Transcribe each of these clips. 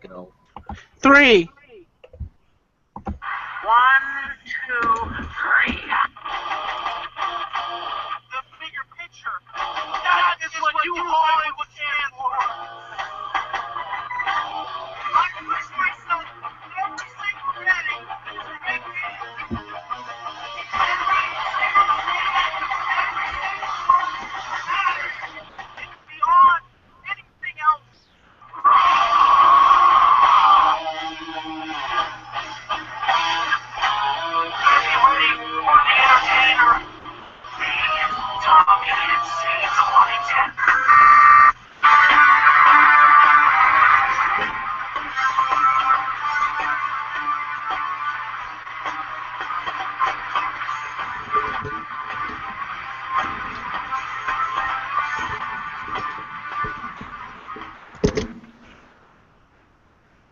Go. 3. 1, 2, 3. The bigger picture. That is what you Hollywood stand for. I push myself every single day to make it. Every single matters. It's beyond anything else. Are you ready for the entertainer? Tommy and C2010.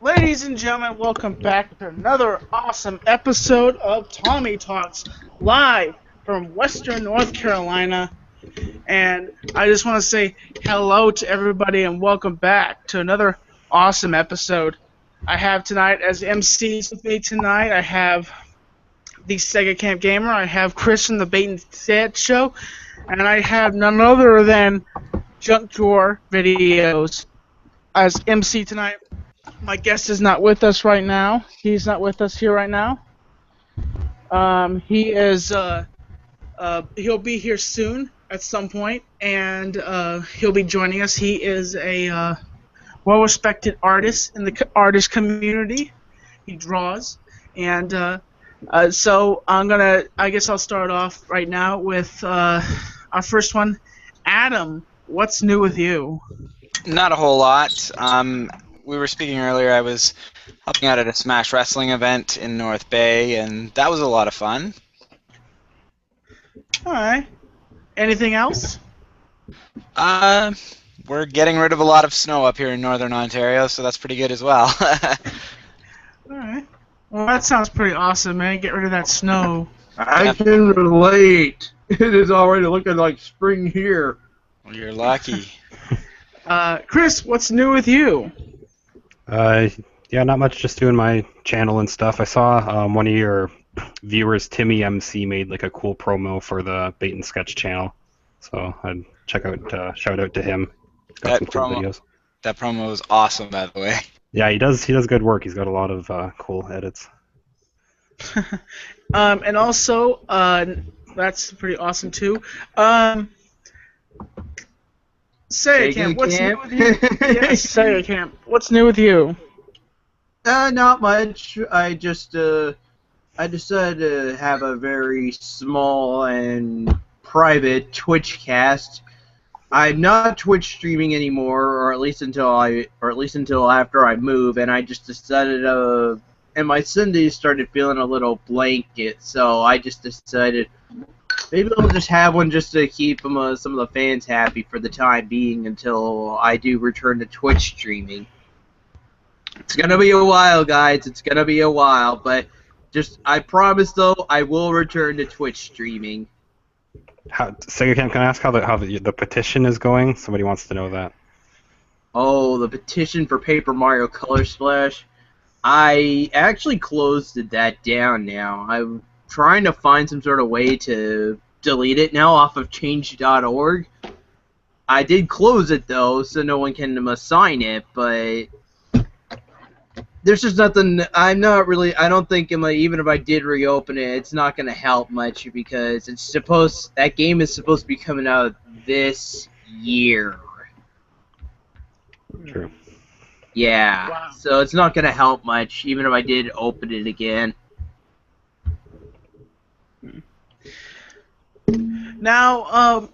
Ladies and gentlemen, welcome back to another awesome episode of Tommy Talks, live from Western North Carolina. And I just want to say hello to everybody and welcome back to another awesome episode. I have tonight as MCs with me tonight, I have the Sega Camp Gamer, I have Chris from the Bait and Set Show, and I have none other than Junk Drawer Videos as MC tonight. My guest is not with us right now. He's not with us here right now. He is. He'll be here soon at some point, and he'll be joining us. He is a well-respected artist in the artist community. He draws, and so I guess I'll start off right now with our first one. Adam, what's new with you? Not a whole lot. We were speaking earlier. I was helping out at a Smash Wrestling event in North Bay, and that was a lot of fun. All right. Anything else? We're getting rid of a lot of snow up here in Northern Ontario, so that's pretty good as well. All right. Well, that sounds pretty awesome, man. Get rid of that snow. I can relate. It is already looking like spring here. Well, you're lucky. Chris, what's new with you? Yeah, not much. Just doing my channel and stuff. I saw one of your viewers, Timmy MC, made like a cool promo for the Bait and Sketch channel. So I'd check out, shout out to him. Got some cool videos. That promo was awesome, by the way. Yeah, he does good work. He's got a lot of cool edits. And also, that's pretty awesome too. Sega Camp, what's new with you? Yes, Sega Camp, what's new with you? Not much. I decided to have a very small and private Twitch cast. I'm not Twitch streaming anymore, or at least until after I move, and I just decided and my Sundays started feeling a little blanket, so I just decided maybe I'll just have one just to keep some of the fans happy for the time being until I do return to Twitch streaming. It's gonna be a while, guys. It's gonna be a while, but I promise though, I will return to Twitch streaming. Sega Camp, can I ask how the petition is going? Somebody wants to know that. Oh, the petition for Paper Mario Color Splash. I actually closed that down now. I'm trying to find some sort of way to delete it now off of change.org. I did close it though, so no one can assign it, but there's just nothing. I don't think even if I did reopen it, it's not going to help much because that game is supposed to be coming out this year. True. Yeah, Wow. So it's not going to help much, even if I did open it again. Now, I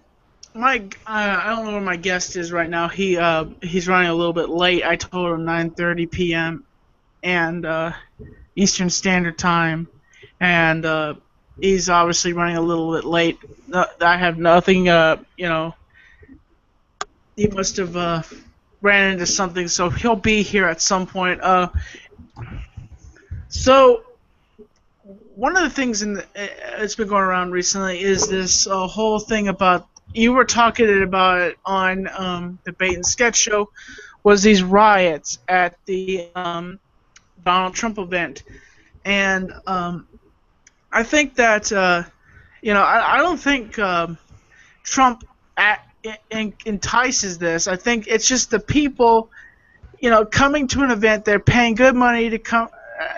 don't know where my guest is right now. He's running a little bit late. I told him 9:30 p.m. and Eastern Standard Time, and he's obviously running a little bit late. I have nothing. He must have ran into something, so he'll be here at some point. So one of the things it's been going around recently is this whole thing about, you were talking about it on the Bait and Sketch Show, was these riots at the Donald Trump event, and I think that I don't think Trump entices this. I think it's just the people, coming to an event. They're paying good money to come.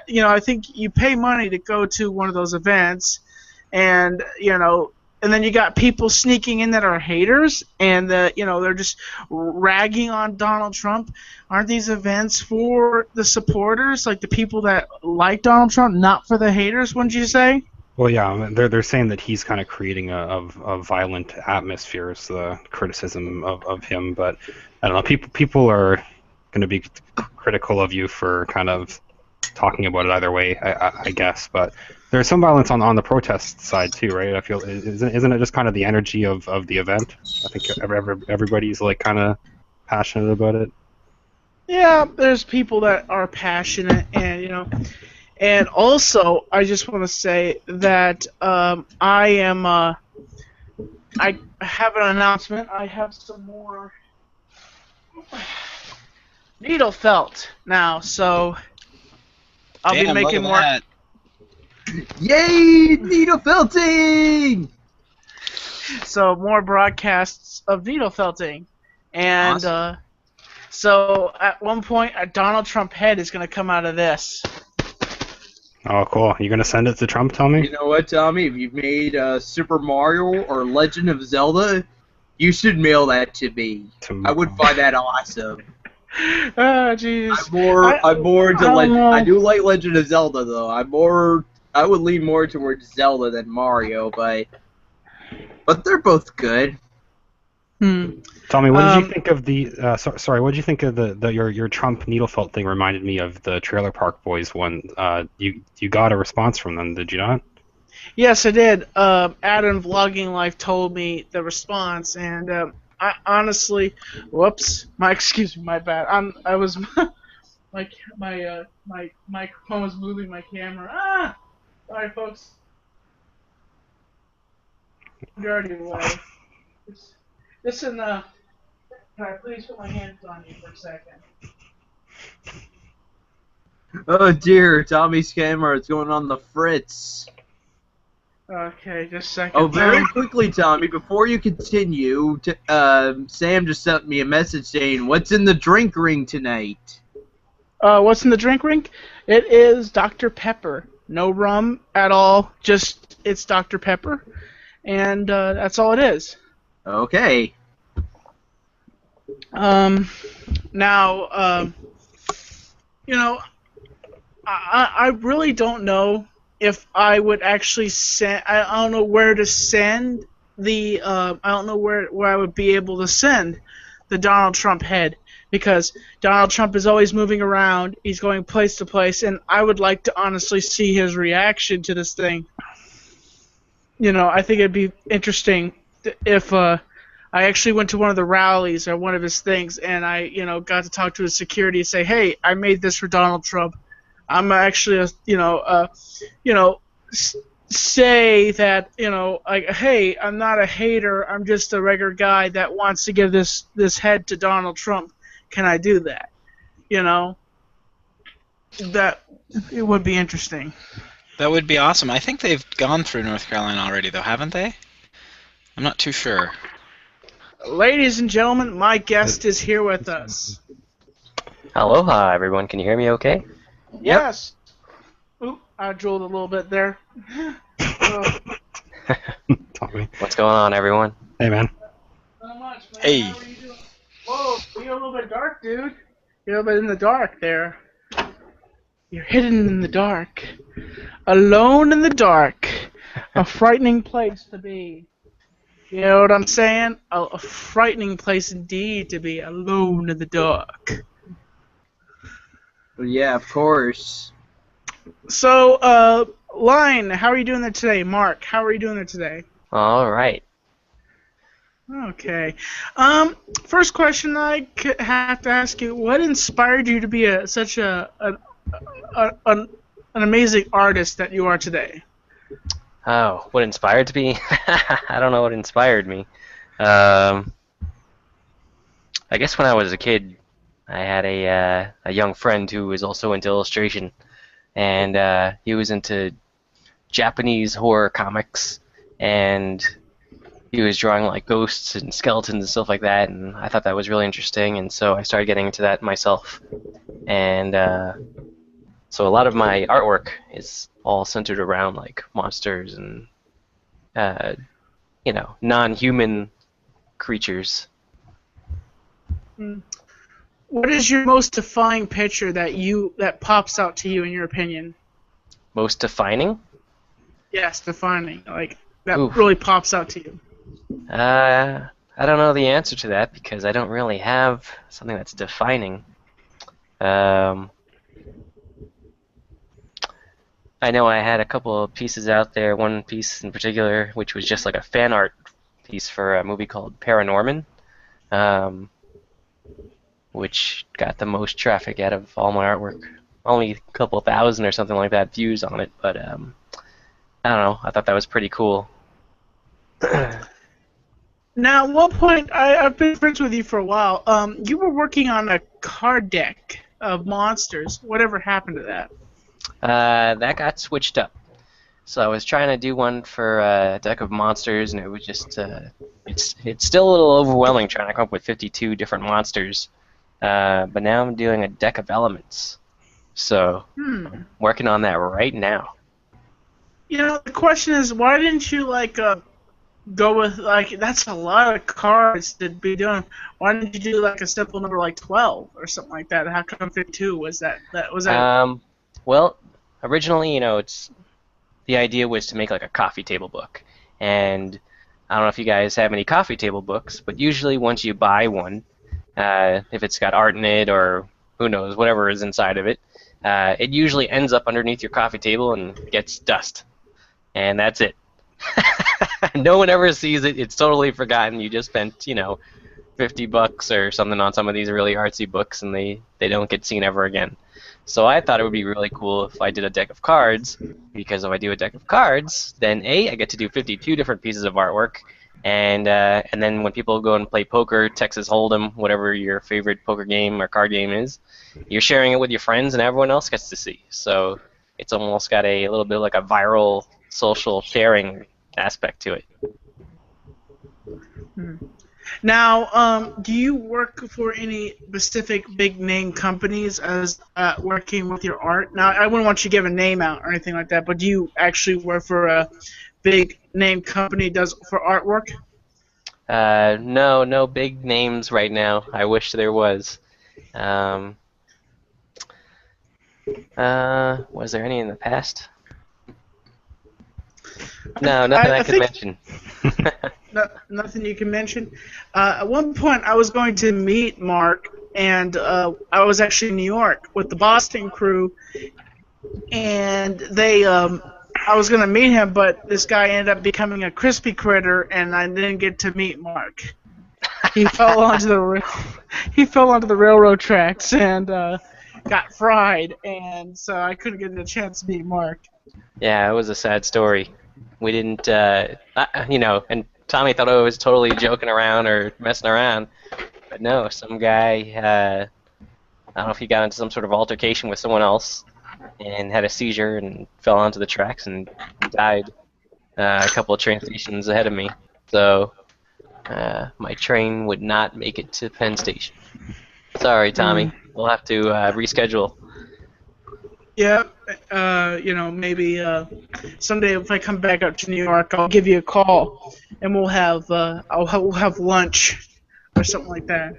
I think you pay money to go to one of those events, and and then you got people sneaking in that are haters, and they're just ragging on Donald Trump. Aren't these events for the supporters, like the people that like Donald Trump, not for the haters? Wouldn't you say? Well, yeah, I mean, they're saying that he's kind of creating a violent atmosphere, is the criticism of him. But I don't know, people are going to be critical of you for kind of talking about it either way, I guess. But there's some violence on the protest side too, right? I feel isn't it just kind of the energy of the event? I think everybody's like kind of passionate about it. Yeah, there's people that are passionate, and also I just want to say that I have an announcement. I have some more needle felt now, so I'll be Damn, making look more. at Yay, needle felting! So more broadcasts of needle felting, and Awesome. so at one point a Donald Trump head is going to come out of this. Oh, cool. You gonna send it to Trump, tell me? You know what, Tommy? If you've made Super Mario or Legend of Zelda, you should mail that to me. I would find that awesome. Oh, jeez. I'm more into I don't Legend. know. I do like Legend of Zelda though. I would lean more towards Zelda than Mario, but they're both good. Tommy, what did you think of the? Sorry, what did you think of your Trump needle felt thing? Reminded me of the Trailer Park Boys one. You got a response from them, did you not? Yes, I did. Adam Vlogging Life told me the response, and I honestly, whoops, excuse me, my bad. I was my microphone was moving my camera. Sorry, folks. You're already away. Listen, can I please put my hands on you for a second? Oh dear, Tommy's camera is going on the fritz. Okay, just a second. Oh, very quickly, Tommy, before you continue, Sam just sent me a message saying, "What's in the drink ring tonight?" What's in the drink ring? It is Dr. Pepper. No rum at all. Just it's Dr. Pepper, and that's all it is. Okay. Now, I really don't know if I would actually send. I don't know where to send the. I don't know where I would be able to send the Donald Trump head, because Donald Trump is always moving around. He's going place to place, and I would like to honestly see his reaction to this thing. I think it'd be interesting if I actually went to one of the rallies or one of his things, and I, got to talk to his security and say, "Hey, I made this for Donald Trump. I'm actually, say that, like, hey, I'm not a hater. I'm just a regular guy that wants to give this head to Donald Trump. Can I do that?" That it would be interesting. That would be awesome. I think they've gone through North Carolina already, though, haven't they? I'm not too sure. Ladies and gentlemen, my guest is here with us. Aloha, everyone. Can you hear me okay? Yes. Oop, I drooled a little bit there. Tommy. What's going on, everyone? Hey, man. Not much, man. Hey. How are you doing? Whoa, you're a little bit dark, dude. You're a little bit in the dark there. You're hidden in the dark. Alone in the dark. A frightening place to be. You know what I'm saying? A frightening place indeed to be alone in the dark. Well, yeah, of course. So, Line, how are you doing there today? Mark, how are you doing there today? All right. Okay. First question I have to ask you: what inspired you to be such an amazing artist that you are today? Oh, what inspired me? I don't know what inspired me. I guess when I was a kid, I had a young friend who was also into illustration, and he was into Japanese horror comics, and he was drawing like ghosts and skeletons and stuff like that, and I thought that was really interesting, and so I started getting into that myself. And so a lot of my artwork is all centered around like monsters and uh, non-human creatures. Hmm. What is your most defining picture that pops out to you in your opinion? Most defining? Yes, defining. Like that Oof. really pops out to you. I don't know the answer to that because I don't really have something that's defining. Um, I know I had a couple of pieces out there, one piece in particular, which was just like a fan art piece for a movie called Paranorman, um, which got the most traffic out of all my artwork. Only a couple thousand or something like that views on it, but I don't know. I thought that was pretty cool. Now, at one point, I've been friends with you for a while. You were working on a card deck of monsters. Whatever happened to that? That got switched up. So I was trying to do one for a deck of monsters, and it was just it's still a little overwhelming trying to come up with 52 different monsters. But now I'm doing a deck of elements. So I'm working on that right now. You know, the question is, why didn't you go with that's a lot of cards to be doing. Why didn't you do like a simple number like 12 or something like that? How come 52 was that? Well, originally, it's the idea was to make like a coffee table book, and I don't know if you guys have any coffee table books, but usually once you buy one, if it's got art in it or who knows whatever is inside of it, it usually ends up underneath your coffee table and gets dust, and that's it. No one ever sees it. It's totally forgotten. You just spent, $50 or something on some of these really artsy books, and they don't get seen ever again. So I thought it would be really cool if I did a deck of cards, because if I do a deck of cards, then I get to do 52 different pieces of artwork, and then when people go and play poker, Texas Hold'em, whatever your favorite poker game or card game is, you're sharing it with your friends, and everyone else gets to see. So it's almost got a little bit like a viral social sharing aspect to it. Now, do you work for any specific big name companies as working with your art? Now, I wouldn't want you to give a name out or anything like that, but do you actually work for a big name company does for artwork? No big names right now. I wish there was. Was there any in the past? No, nothing I could mention. Nothing you can mention. At one point, I was going to meet Mark, and I was actually in New York with the Boston crew, and I was going to meet him, but this guy ended up becoming a crispy critter, and I didn't get to meet Mark. He fell onto the railroad tracks and got fried, and so I couldn't get a chance to meet Mark. Yeah, it was a sad story. We didn't, and Tommy thought I was totally joking around or messing around, but no, some guy, I don't know if he got into some sort of altercation with someone else and had a seizure and fell onto the tracks and died a couple of train stations ahead of me. So my train would not make it to Penn Station. Sorry, Tommy. We'll have to reschedule. Yeah, maybe someday if I come back up to New York, I'll give you a call, and we'll have lunch or something like that.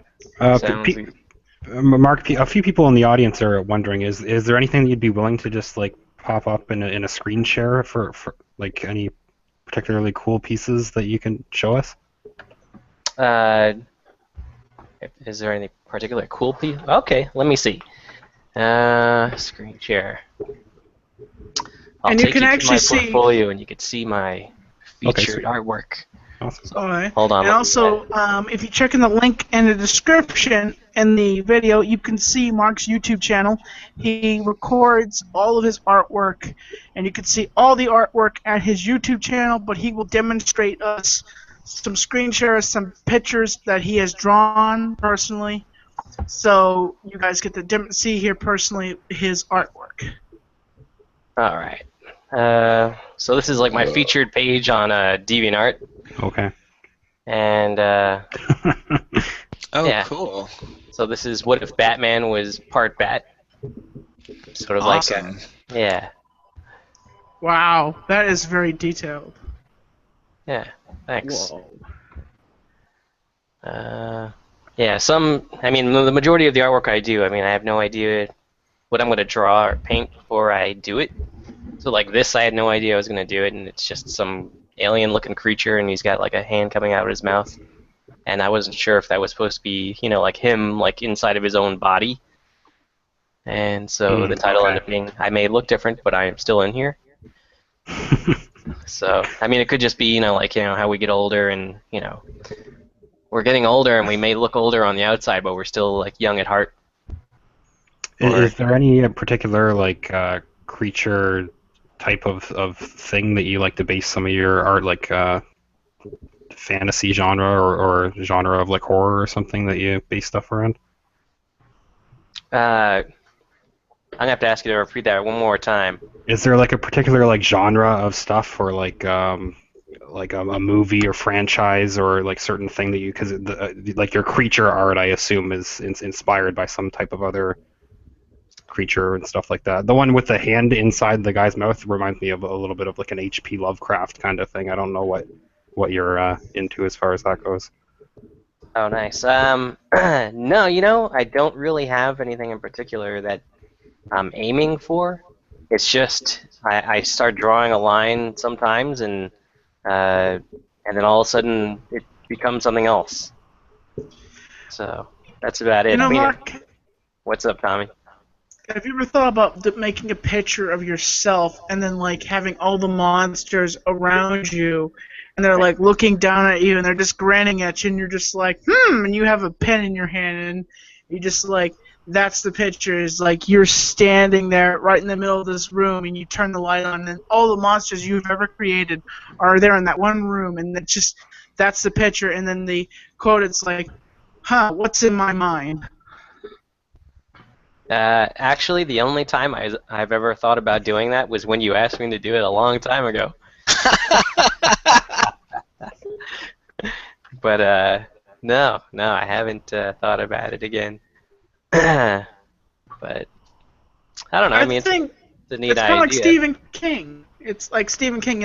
Mark, a few people in the audience are wondering: is there anything that you'd be willing to just like pop up in a screen share for like any particularly cool pieces that you can show us? Is there any particular cool piece? Okay, let me see. Screen share. I'll take you to my portfolio, and you can see my featured artwork. Awesome. All right. Hold on. And also, if you check in the link in the description in the video, you can see Mark's YouTube channel. He records all of his artwork, and you can see all the artwork at his YouTube channel, but he will demonstrate us some screen shares, some pictures that he has drawn personally. So you guys get to see here personally his artwork. All right. So this is like my featured page on DeviantArt, Okay. and Oh, yeah. cool. So this is what if Batman was part bat, sort of like Awesome. yeah, Wow, that is very detailed. yeah. Thanks. Whoa. Yeah. I mean, the majority of the artwork I do, I mean, I have no idea what I'm gonna draw or paint before I do it. So like this, I had no idea I was gonna do it, and it's just some alien-looking creature, and he's got like a hand coming out of his mouth, and I wasn't sure if that was supposed to be, like him, like inside of his own body. And so the title ended up being I May Look Different, but I Am Still in Here. So I mean, it could just be, like how we get older, and we're getting older, and we may look older on the outside, but we're still like young at heart. Is there any particular like creature type of thing that you like to base some of your art, like fantasy genre or genre of like horror or something that you base stuff around? I'm gonna have to ask you to repeat that one more time. Is there like a particular like genre of stuff, or like a movie or franchise, or like certain thing that you, because like your creature art, I assume, is inspired by some type of other creature and stuff like that. The one with the hand inside the guy's mouth reminds me of a little bit of like an H.P. Lovecraft kind of thing. I don't know what you're into as far as that goes. Oh, nice. No, I don't really have anything in particular that I'm aiming for. It's just I start drawing a line sometimes, and then all of a sudden it becomes something else. So that's about it. I mean, Mark, what's up, Tommy? have you ever thought about making a picture of yourself and then like having all the monsters around you, and they're like looking down at you and they're just grinning at you, and you're just like, and you have a pen in your hand, and you just like, that's the picture, is like you're standing there right in the middle of this room, and you turn the light on, and all the monsters you've ever created are there in that one room, and that's the picture, and then the quote, it's like, what's in my mind? Actually, the only time I've ever thought about doing that was when you asked me to do it a long time ago. But no, I haven't thought about it again. But I don't know. I mean, it's a neat it's kind of like idea. Stephen King. It's like Stephen King,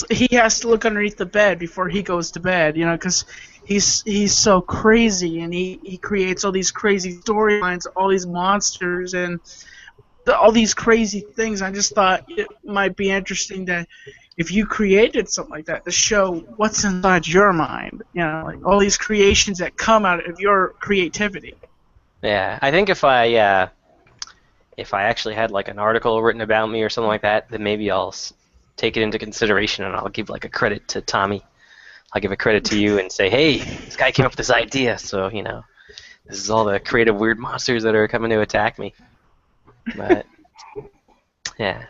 he has to look underneath the bed before he goes to bed, because he's so crazy, and he creates all these crazy storylines, all these monsters, and all these crazy things. I just thought it might be interesting that if you created something like that to show what's inside your mind, like all these creations that come out of your creativity. Yeah, I think if I actually had like an article written about me or something like that, then maybe I'll take it into consideration, and I'll give like a credit to Tommy. I'll give a credit to you and say, hey, this guy came up with this idea, so this is all the creative weird monsters that are coming to attack me. But yeah.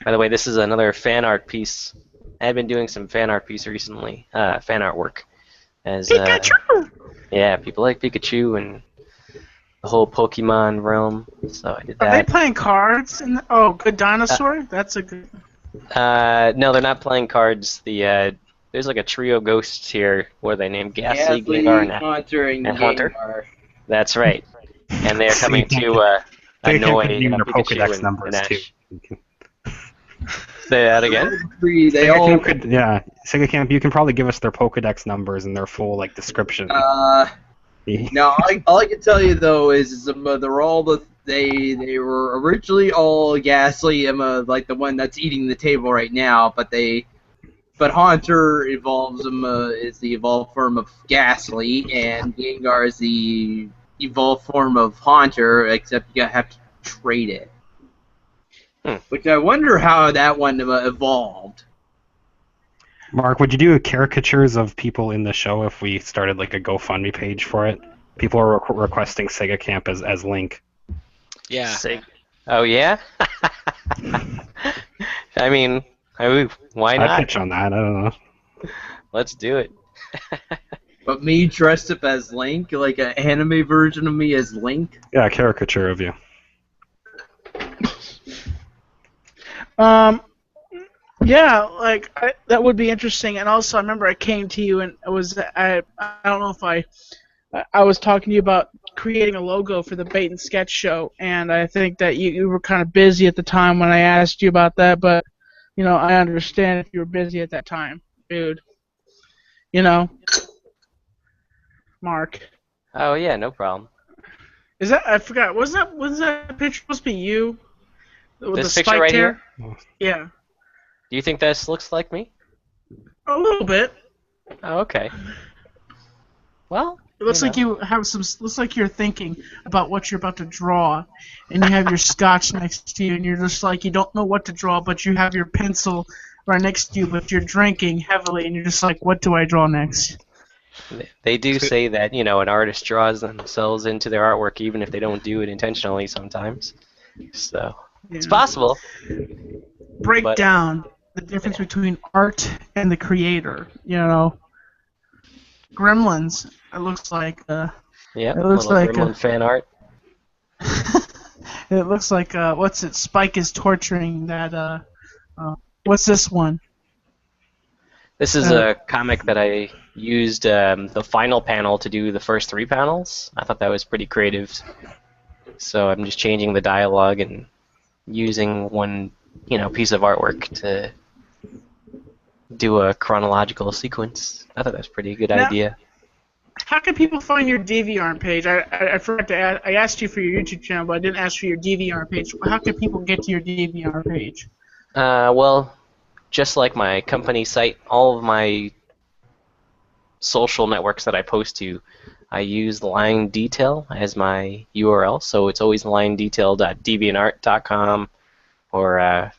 By the way, this is another fan art piece. I had been doing some fan art piece recently, fan art work. As Pikachu! Yeah, people like Pikachu and the whole Pokemon realm, so I did that. Are they playing cards? Good Dinosaur? That's a good... No, they're not playing cards. There's like a trio of ghosts here. What are they named? Ghastly, Gengar, and Hunter. That's right. And they're coming to annoy their Pikachu Pokedex and numbers Ash. too. Say that again? Sega Camp, you can probably give us their Pokedex numbers and their full like description. No, all I can tell you though is they're all they were originally all Ghastly, like the one that's eating the table right now, but Haunter evolves him is the evolved form of Ghastly, and Gengar is the evolved form of Haunter, except you have to trade it. Which I wonder how that one evolved. Mark, would you do caricatures of people in the show if we started like a GoFundMe page for it? People are requesting Sega Camp as Link. Yeah. Oh yeah. I mean, why not? I'd pitch on that. I don't know. Let's do it. But me dressed up as Link, like an anime version of me as Link. Yeah, a caricature of you. Yeah, like that would be interesting. And also, I remember I came to you and I don't know if I was talking to you about creating a logo for the Bait and Sketch show, and I think that you were kind of busy at the time when I asked you about that. But I understand if you were busy at that time, dude. You know, Mark. Oh yeah, no problem. Is that I forgot? Was that picture supposed to be you with the This picture spiked right here? hair? Yeah, Do you think this looks like me? a little bit. Oh, okay. Well, It looks like you have some. Looks like you're thinking about what you're about to draw, and you have your scotch next to you, and you're just like you don't know what to draw, but you have your pencil right next to you, but you're drinking heavily, and you're just like, what do I draw next? they do say that, an artist draws themselves into their artwork even if they don't do it intentionally sometimes. So, it's Yeah. possible. Break But down the difference between art and the creator. Gremlins. It looks like. yeah, It looks little like. Gremlin fan art. It looks like. What's it? Spike is torturing that. What's this one? This is a comic that I used the final panel to do the first 3 panels. I thought that was pretty creative. So I'm just changing the dialogue and using one, piece of artwork to do a chronological sequence. I thought that was a pretty good idea. How can people find your DVR page? I forgot to ask. I asked you for your YouTube channel, but I didn't ask for your DVR page. How can people get to your DVR page? Well, just like my company site, all of my social networks that I post to, I use Line Detail as my URL, so it's always linedetail.deviantart.com or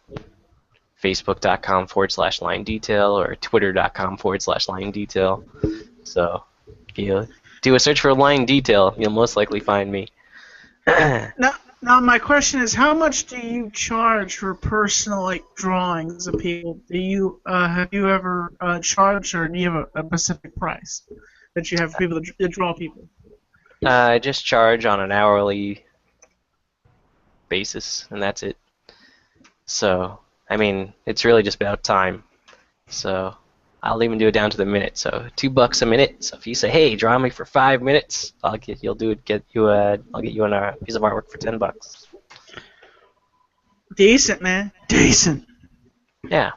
facebook.com/line detail or twitter.com/line detail. So if you do a search for Line Detail, you'll most likely find me. Now my question is, how much do you charge for personal drawings of people? Do you have you ever charged, or do you have a specific price that you have for people to draw people? I just charge on an hourly basis, and that's it. So, I mean, it's really just about time. So, I'll even do it down to the minute. So, $2 a minute. So, if you say, "Hey, draw me for 5 minutes," I'll get you on a piece of artwork for $10. Decent, man. Decent. Yeah.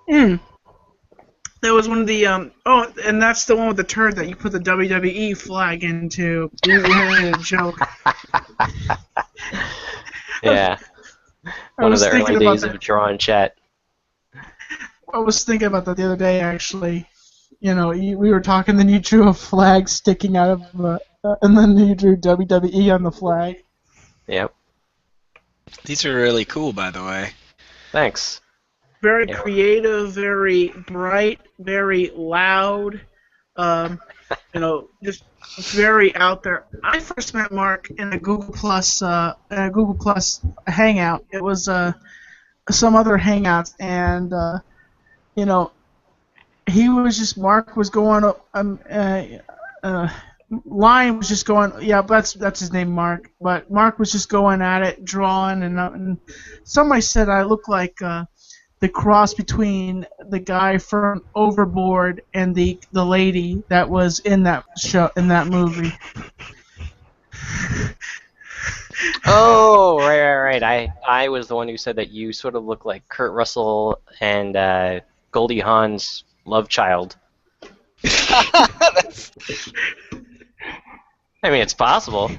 That was one of the and that's the one with the turd that you put the WWE flag into. You had a joke. Yeah. I One of was the thinking early about days that. of draw and chat. I was thinking about that the other day, actually. We were talking, then you drew a flag sticking out of and then you drew WWE on the flag. Yep. These are really cool, by the way. Thanks. Very Yeah. creative, very bright, very loud. Just very out there. I first met Mark in a Google Plus hangout. It was some other hangouts, and he was just Mark was going up. Lion was just going. Yeah, that's his name, Mark. But Mark was just going at it, drawing, and somebody said I look like the cross between the guy from Overboard and the lady that was in that movie. Oh, right. I was the one who said that you sort of look like Kurt Russell and Goldie Hawn's love child. That's- I mean, it's possible.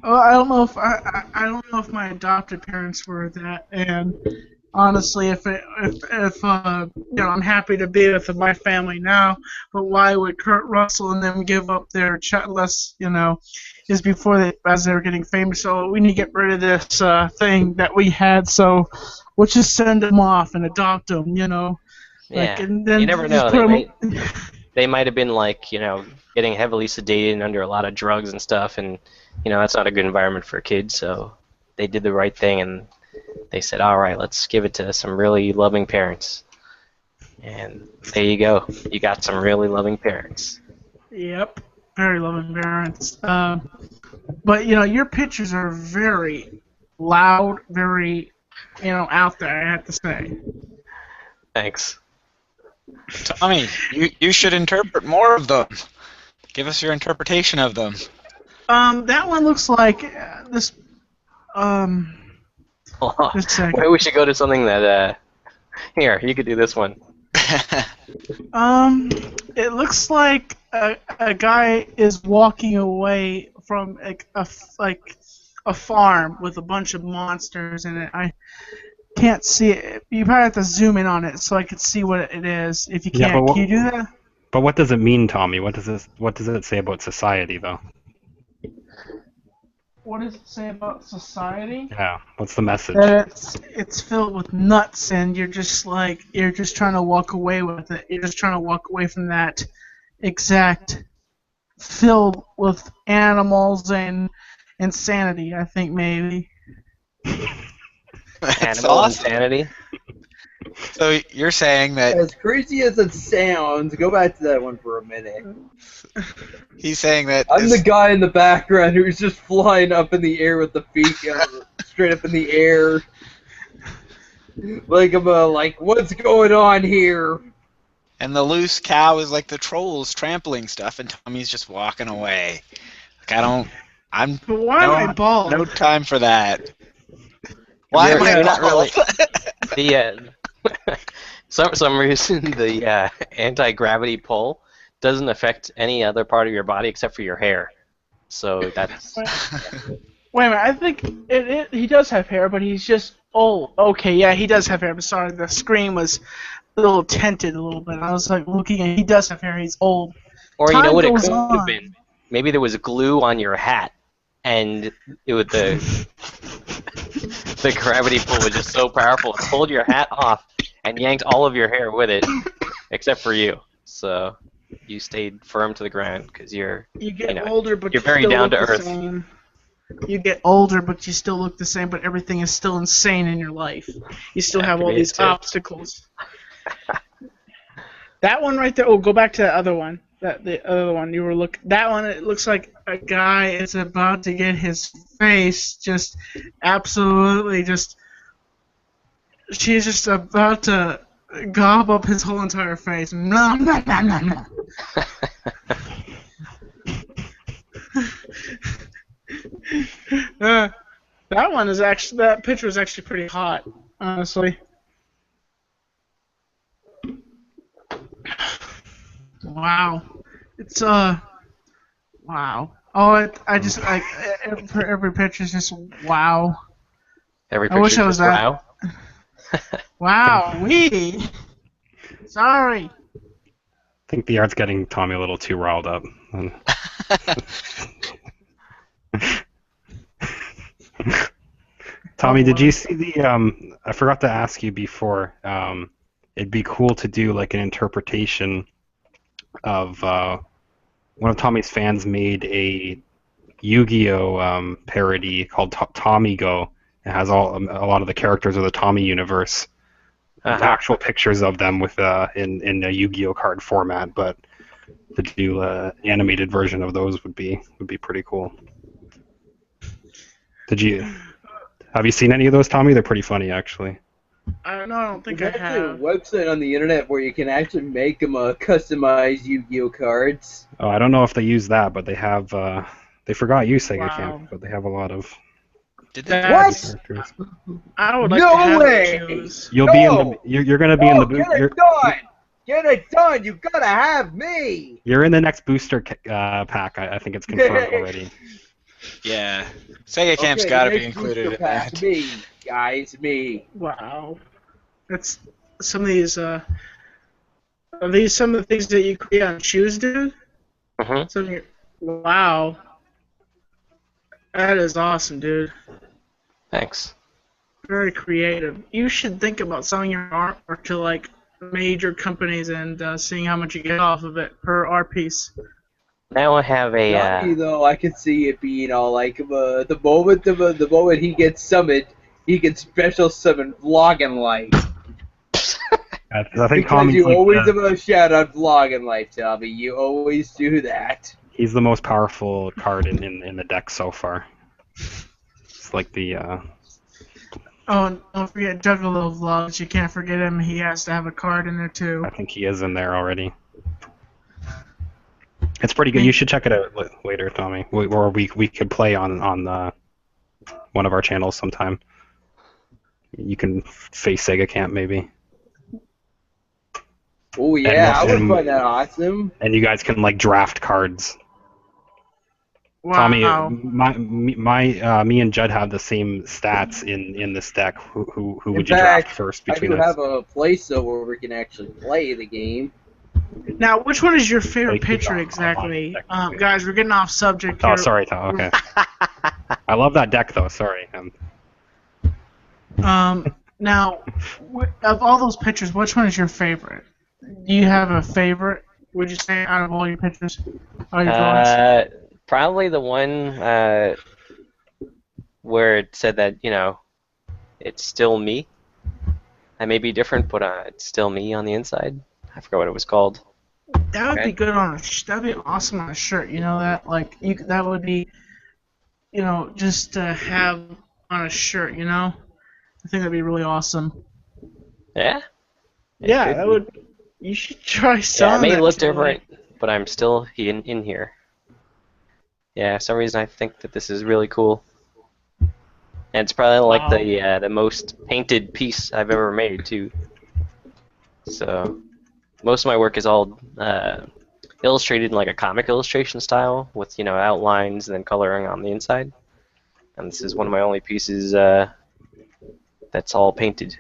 Well, I don't know if I don't know if my adopted parents were that, and honestly, if I'm happy to be with my family now, but why would Kurt Russell and them give up their less, is before as they were getting famous. So we need to get rid of this thing that we had. So we'll just send them off and adopt them, Yeah. and then You never just know. put They might have been getting heavily sedated and under a lot of drugs and stuff, and that's not a good environment for a kid. So they did the right thing, and they said, "All right, let's give it to some really loving parents." And there you go. You got some really loving parents. Yep, very loving parents. But your pictures are very loud, very out there. I have to say. Thanks. Tommy, you should interpret more of them. Give us your interpretation of them. That one looks like this. Just a second. Maybe we should go to something that. Here, you could do this one. It looks like a guy is walking away from a farm with a bunch of monsters in it. I can't see it. You probably have to zoom in on it so I could see what it is. If you Yeah, can't, but can you do that? But what does it mean, Tommy? What does it say about society, though? What does it say about society? Yeah, what's the message? That it's filled with nuts, and you're just trying to walk away with it. You're just trying to walk away from that exact filled with animals and insanity. I think maybe. That's Animal awesome. insanity. So you're saying that As crazy as it sounds, go back to that one for a minute. he's saying that I'm the guy in the background who's just flying up in the air with the feet straight up in the air. Like I'm like, what's going on here? and the loose cow is like the trolls trampling stuff, and Tommy's just walking away. Like I'm But why am I bald? no time for that. Why am I You're not bald? The some reason the anti-gravity pull doesn't affect any other part of your body except for your hair. So that's Wait a minute, I think he does have hair, but he's just old. Okay, yeah, he does have hair. I'm sorry, the screen was a little tinted a little bit. I was like looking, and he does have hair. He's old. or you know what it goes could on. have been. Maybe there was glue on your hat, and it would the gravity pull was just so powerful it pulled your hat off and yanked all of your hair with it, except for you. So you stayed firm to the ground because You get older, but you're you very still down look to the earth. same. You get older, but you still look the same. But everything is still insane in your life. You still That have could all be these it, too. obstacles. That one right there. Oh, go back to that other one. The other one you were looking. That one. It looks like a guy is about to get his face just absolutely just. She's just about to gob up his whole entire face. Nom, nom, nom, nom, nom. That picture is actually pretty hot, honestly. Wow, it's wow. Oh, for every picture is just wow. Every I wish picture I was just that. wow. Wow, we. Sorry. I think the art's getting Tommy a little too riled up. Tommy, did you see the? I forgot to ask you before. It'd be cool to do like an interpretation of one of Tommy's fans made a Yu-Gi-Oh parody called Tommy Go. It has a lot of the characters of the Tommy universe, actual pictures of them with in a Yu-Gi-Oh card format. But to do an animated version of those would be pretty cool. Have you seen any of those, Tommy? They're pretty funny, actually. I don't think There's I actually a have. website on the internet where you can actually make them customized Yu-Gi-Oh cards. Oh, I don't know if they use that, but they have. They forgot you, Sega Wow. Camp, but they have a lot of Did they What? characters. I would like No to have way! those. You'll be in the. You're gonna be in the Get booth. it done! Get it done! You gotta have me! You're in the next booster pack. I think it's confirmed already. Yeah. Sega Camp's Okay, got to the be next included booster in pack, that. Me, guys, me. Wow. That's some of these. Are these some of the things that you create on shoes, dude? Wow. That is awesome, dude. Thanks. Very creative. You should think about selling your artwork to like major companies and seeing how much you get off of it per art piece. Now I have a. Johnny, though, I could see it being all like the moment he gets summoned, he can special summon vlogging light. I think Because Tommy's you like always have a shout out vlog in life, Tommy. You always do that. he's the most powerful card in the deck so far. It's like the Oh, and don't forget Juggalo vlogs. You can't forget him. He has to have a card in there too. I think he is in there already. It's pretty good. You should check it out later, Tommy. Or we could play on the one of our channels sometime. You can face Sega Camp maybe. Oh yeah, I would and- find that awesome. And you guys can like draft cards. Wow. Tommy, me and Judd have the same stats in this deck. Who In would you fact, draft first I between do us? have a place though where we can actually play the game. Now, which one is your favorite Like, picture on exactly? deck. Guys, we're getting off subject here. Oh, sorry, Tom. Okay. I love that deck though. Sorry. Now, of all those pictures, which one is your favorite? Do you have a favorite? Would you say out of all your pictures, all your drawings? Probably the one where it said that, it's still me. I may be different, but it's still me on the inside. I forgot what it was called. That would be good on that'd be awesome on a shirt. You know that, like that would be, just to have on a shirt. I think that'd be really awesome. Yeah? Yeah, that would. You should try selling. Yeah, it may that look to me. different, but I'm still in here. Yeah, for some reason I think that this is really cool. And it's probably like the most painted piece I've ever made too. So most of my work is all illustrated in like a comic illustration style with outlines and then coloring on the inside. And this is one of my only pieces that's all painted.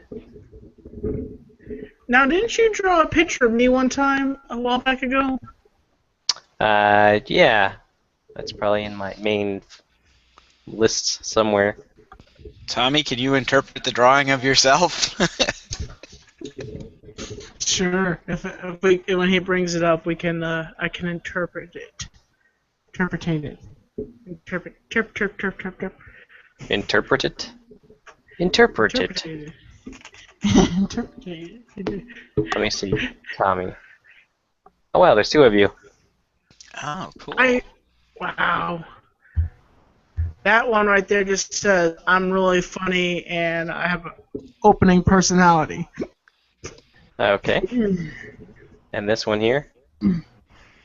Now, didn't you draw a picture of me one time a while back ago? Yeah, that's probably in my main lists somewhere. Tommy, can you interpret the drawing of yourself? Sure. When he brings it up, I can interpret it. Interpretate it. Interpret it. Interpret it? Interpret it. Interpretate it. Let me see. Tommy. Oh wow, there's two of you. Oh, cool. Wow. That one right there just says, I'm really funny and I have an opening personality. Okay. And this one here?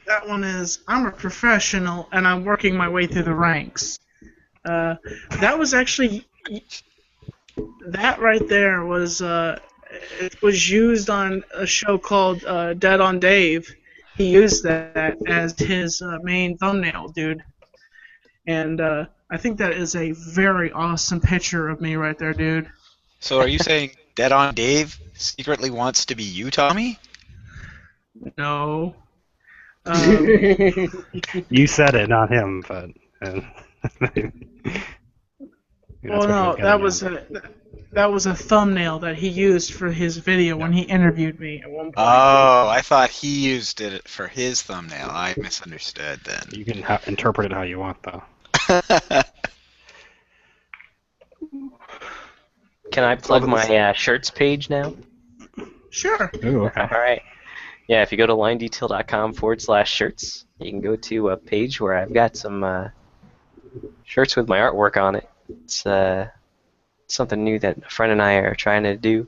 That one is, I'm a professional and I'm working my way through the ranks. That was actually, that right there was, it was used on a show called Dead on Dave. He used that as his main thumbnail, dude. And I think that is a very awesome picture of me right there, dude. So are you saying Dead on Dave secretly wants to be you, Tommy? No. You said it, not him, but. Well, no, that was a thumbnail that he used for his video when he interviewed me at one point. Oh, I thought he used it for his thumbnail. I misunderstood then. You can interpret it how you want, though. Can I plug my shirts page now? Sure. Ooh, okay. Alright. Yeah, if you go to linedetail.com/shirts, you can go to a page where I've got some shirts with my artwork on it. It's something new that a friend and I are trying to do.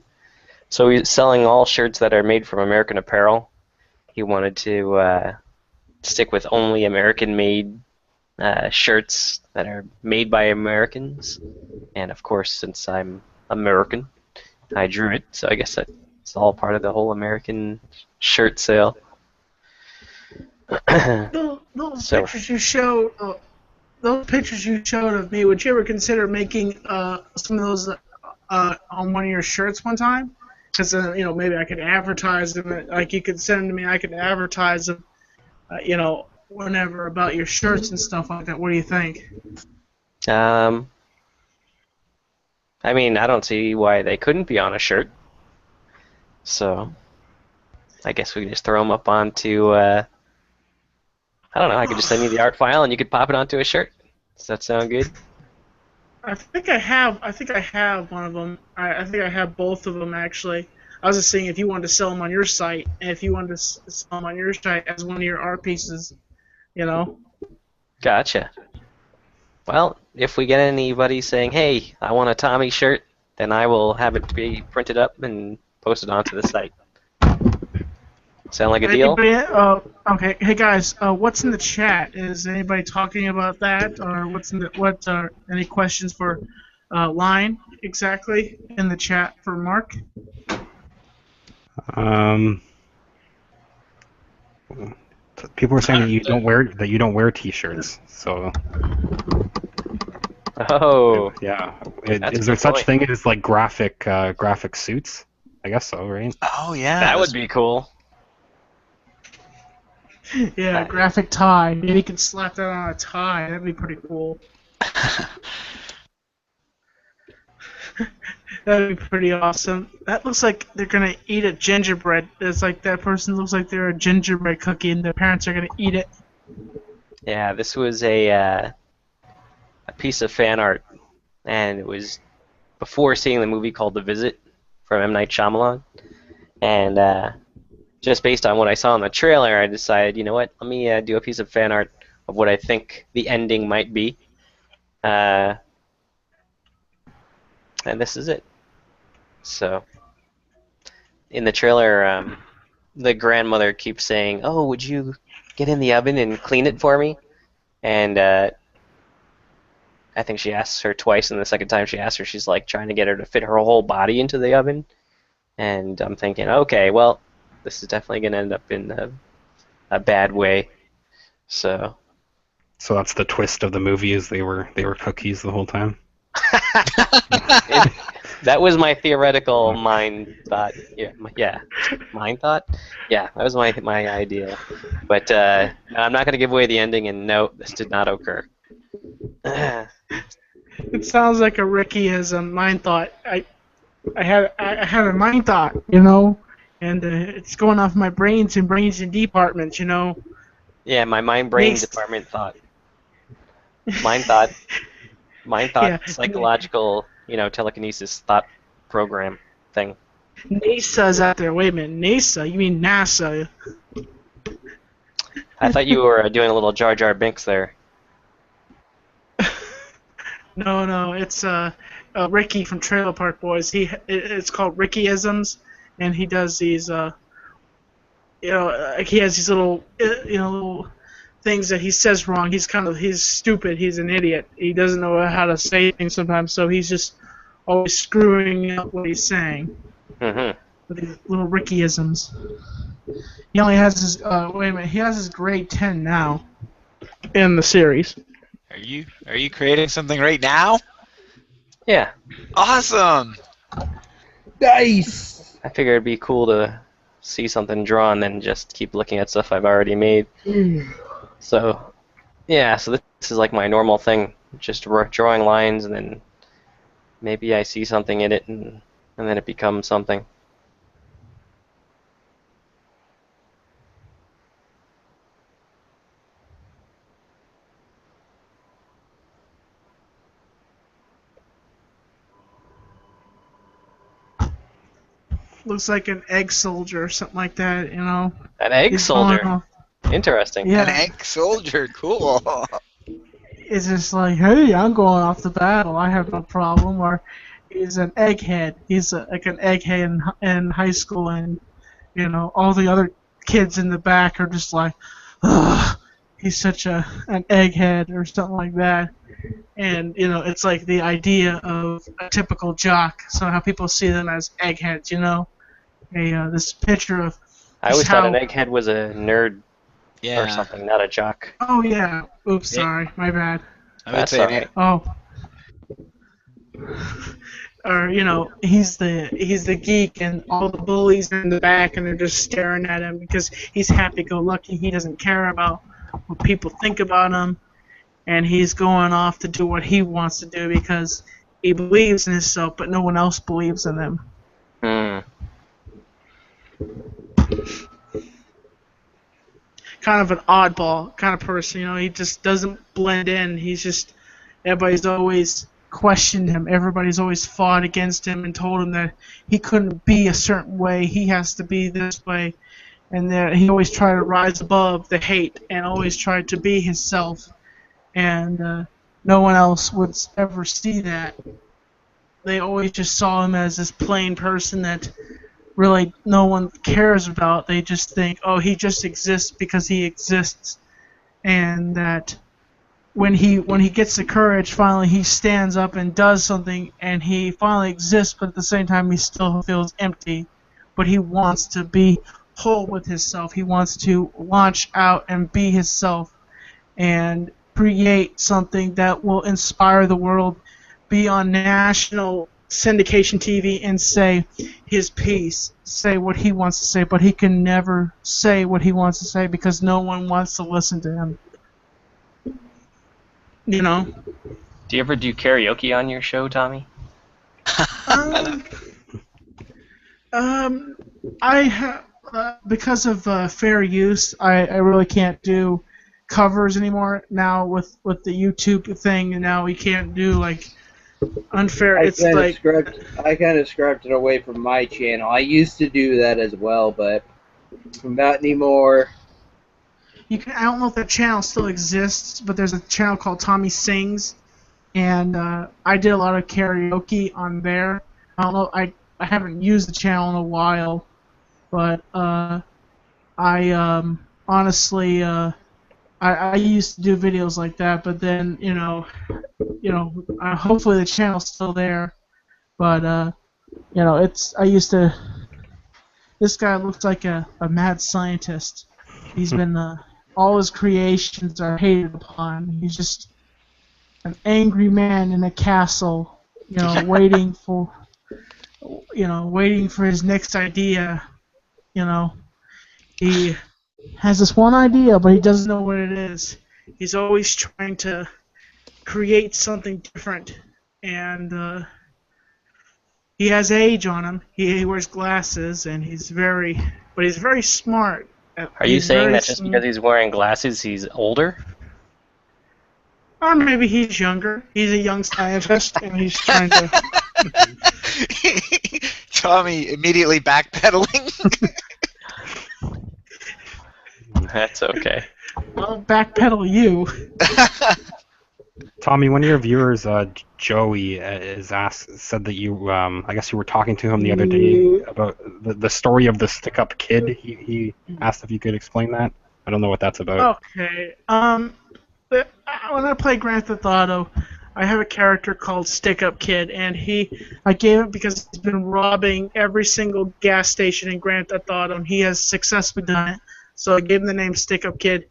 So he's selling all shirts that are made from American Apparel. He wanted to stick with only American-made shirts that are made by Americans. And of course, since I'm American, I drew it. So I guess that's all part of the whole American shirt sale. Those pictures you showed, of me, would you ever consider making some of those on one of your shirts one time? Because maybe I could advertise them. Like you could send them to me, I could advertise them. Whenever about your shirts and stuff like that. What do you think? I mean, I don't see why they couldn't be on a shirt. So, I guess we can just throw them up onto, I don't know, I could just send you the art file and you could pop it onto a shirt. Does that sound good? I think I have one of them. I think I have both of them, actually. I was just saying if you wanted to sell them on your site, and if you wanted to sell them on your site as one of your art pieces, you know. Gotcha. Well, if we get anybody saying, "Hey, I want a Tommy shirt," then I will have it be printed up and posted onto the site. Sound like a deal? Anybody? Okay. Hey guys, what's in the chat? Is anybody talking about that, or what's in the what? Any questions for Line exactly in the chat for Mark? Um, people are saying that you don't wear T-shirts. So Oh, yeah, that's a is there good such point. thing as like graphic suits? I guess so, right? Oh yeah. That would be cool. Yeah, graphic tie. Maybe you could slap that on a tie. That'd be pretty cool. That'd be pretty awesome. That looks like they're gonna eat a gingerbread. It's like that person looks like they're a gingerbread cookie, and their parents are gonna eat it. Yeah, this was a piece of fan art, and it was before seeing the movie called The Visit from M. Night Shyamalan. And just based on what I saw in the trailer, I decided, you know what, let me do a piece of fan art of what I think the ending might be. And this is it. So, in the trailer, the grandmother keeps saying, "Oh, would you get in the oven and clean it for me?" And I think she asks her twice, and the second time she asks her, she's like trying to get her to fit her whole body into the oven. And I'm thinking, okay, well, this is definitely going to end up in a bad way. So So that's the twist of the movie is they were cookies the whole time. that was my theoretical mind thought. Yeah, mind thought. Yeah, that was my idea. But I'm not going to give away the ending. And no, this did not occur. It sounds like a Rickyism mind thought. I had a mind thought, you know, and it's going off my brains and departments, you know. Yeah, my mind-brain Next. department thought. Mind thought. Mind thought. Yeah. Psychological, telekinesis thought program thing. NASA's out there. Wait a minute, NASA? You mean NASA? I thought you were doing a little Jar Jar Binks there. No, it's Ricky from Trailer Park Boys. It's called Rickyisms, and he does these like he has these little little things that he says wrong. He's stupid. He's an idiot. He doesn't know how to say things sometimes, so he's just always screwing up what he's saying Mm-hmm. with these little Rickyisms. He only has his wait a minute. He has his grade 10 now in the series. Are you creating something right now? Yeah, Awesome. Nice. I figured it'd be cool to see something drawn than just keep looking at stuff I've already made. So, yeah, so this is like my normal thing, just drawing lines, and then maybe I see something in it, and then it becomes something. Looks like an egg soldier or something like that, you know. An egg He's going soldier. off- Interesting. Yeah. An egg soldier. Cool. It's just like, hey, I'm going off to battle. I have no problem. Or he's an egghead. He's like an egghead in high school, and all the other kids in the back are just like, ugh, he's such an egghead or something like that. And it's like the idea of a typical jock. So how people see them as eggheads, this picture of. I always just thought how- an egghead was a nerd or Yeah. something, not a jock. Oh yeah. Oops, Yeah. sorry, my bad. I would That's say alright. Oh. Or he's the geek, and all the bullies are in the back, and they're just staring at him because he's happy-go-lucky. He doesn't care about what people think about him, and he's going off to do what he wants to do because he believes in himself, but no one else believes in him. Hmm. Kind of an oddball kind of person, he just doesn't blend in. He's just everybody's always questioned him. Everybody's always fought against him and told him that he couldn't be a certain way. He has to be this way. And that he always tried to rise above the hate and always tried to be himself. And no one else would ever see that. They always just saw him as this plain person that really no one cares about. They just think, oh, he just exists because he exists. And that when he gets the courage, finally he stands up and does something, and he finally exists, but at the same time he still feels empty. But he wants to be whole with himself. He wants to launch out and be himself and create something that will inspire the world, be on national syndication TV and say his piece, say what he wants to say, but he can never say what he wants to say because no one wants to listen to him. You know? Do you ever do karaoke on your show, Tommy? I have because of fair use, I really can't do covers anymore now with the YouTube thing, and now we can't do like unfair. It's like I kind of scrapped it away from my channel. I used to do that as well, but not anymore. you can. I don't know if that channel still exists, but there's a channel called Tommy Sings, and I did a lot of karaoke on there. I don't know. I haven't used the channel in a while, but I honestly I used to do videos like that, but then hopefully the channel's still there, but it's I used to. This guy looks like a mad scientist. He's been all his creations are hated upon. He's just an angry man in a castle, waiting for his next idea. He has this one idea, but he doesn't know what it is. He's always trying to create something different, and he has age on him. He wears glasses, and he's very smart. Are you saying that just because he's wearing glasses, he's older? Or maybe he's younger. He's a young scientist, and he's trying to. Tommy immediately backpedaling. That's okay. I'll backpedal you. Tommy, one of your viewers, Joey, said that you, I guess you were talking to him the other day about the story of the stick-up kid. He asked if you could explain that. I don't know what that's about. Okay. When I play Grand Theft Auto, I have a character called Stick-Up Kid, and I gave it because he's been robbing every single gas station in Grand Theft Auto, and he has successfully done it. So I gave him the name Stick-Up Kid,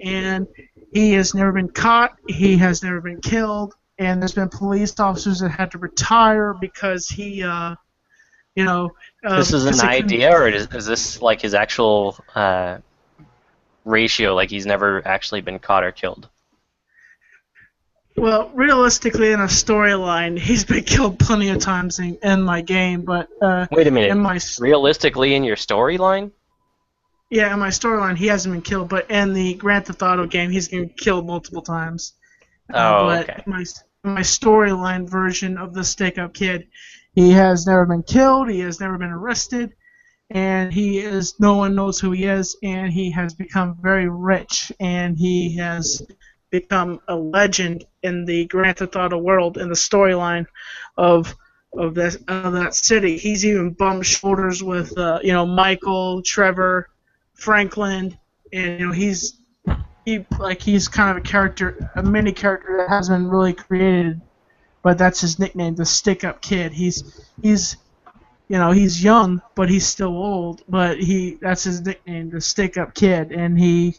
and he has never been caught. He has never been killed, and there's been police officers that had to retire because he, this is an idea, or is this like his actual ratio? Like he's never actually been caught or killed? Well, realistically, in a storyline, he's been killed plenty of times in my game, but wait a minute. Realistically, in your storyline? Yeah, in my storyline, he hasn't been killed, but in the Grand Theft Auto game, he's been killed multiple times. But okay. In my storyline version of the Stick-Up Kid, he has never been killed, he has never been arrested, and no one knows who he is, and he has become very rich, and he has become a legend in the Grand Theft Auto world, in the storyline of that city. He's even bumped shoulders with Michael, Trevor, Franklin, and he's kind of a character, a mini character that hasn't been really created, but that's his nickname, the Stick-Up Kid. He's young, but he's still old, but that's his nickname, the Stick-Up Kid, and he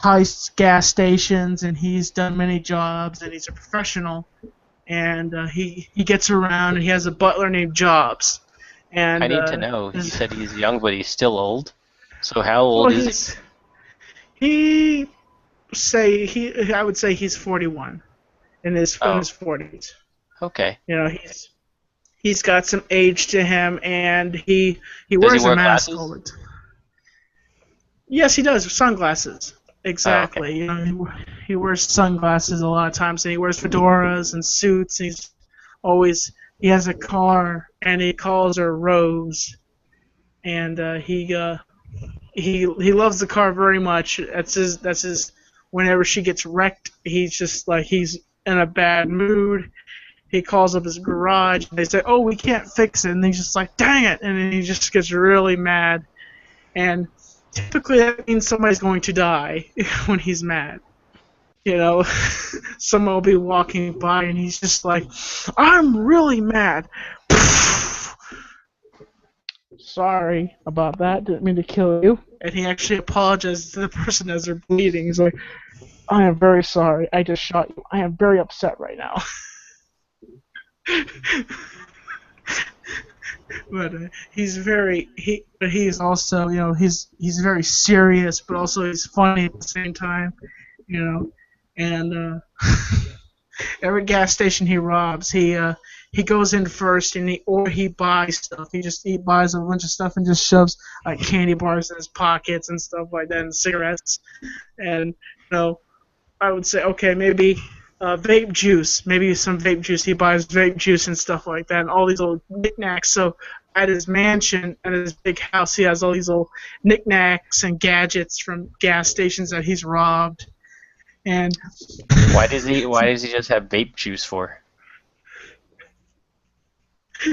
heists gas stations, and he's done many jobs, and he's a professional, and he gets around, and he has a butler named Jobs. And I need to know. You said he's young, but he's still old. So how old is he? I would say he's 41, in his 40s. Okay. He's got some age to him, and he wears a mask all the time. Yes, he does. Sunglasses. Exactly. Oh, okay. He wears sunglasses a lot of times, and he wears fedoras and suits. And always he has a car and he calls her Rose, and he loves the car very much. That's his. Whenever she gets wrecked, he's just like he's in a bad mood. He calls up his garage and they say, "Oh, we can't fix it," and he's just like, "Dang it!" And then he just gets really mad. And typically that means somebody's going to die when he's mad. You know, someone will be walking by and he's just like, "I'm really mad." Sorry about that. Didn't mean to kill you. And he actually apologizes to the person as they're bleeding. He's like, "I am very sorry. I just shot you. I am very upset right now." But he's also, he's very serious, but also he's funny at the same time, you know. And every gas station he robs, he goes in first and he buys stuff. He buys a bunch of stuff and just shoves like candy bars in his pockets and stuff like that, and cigarettes. And I would say, okay, maybe vape juice, maybe some vape juice. He buys vape juice and stuff like that, and all these little knickknacks. So at his mansion, at his big house, he has all these little knickknacks and gadgets from gas stations that he's robbed. And Why does he just have vape juice for?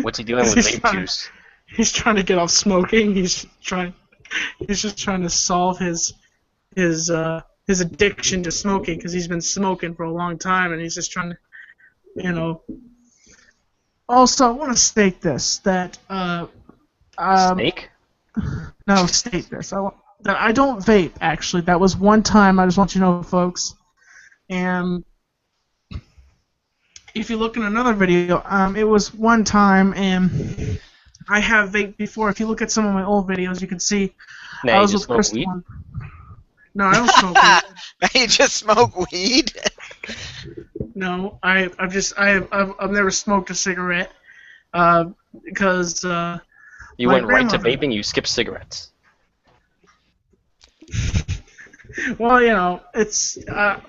What's he doing with vape juice? He's trying to get off smoking. He's just trying to solve his addiction to smoking, because he's been smoking for a long time, and he's just trying to, Also, I want to state this, that Snake? no, state this. That I don't vape. Actually, that was one time. I just want you to know, folks. And if you look in another video, it was one time, and I have vaped before. If you look at some of my old videos, you can see Now I you was just with smoke Crystal. weed? No, I don't smoke weed. Now you just smoke weed? No, I've never smoked a cigarette, because You my went right to grandmother- vaping, you skipped cigarettes. Well, it's I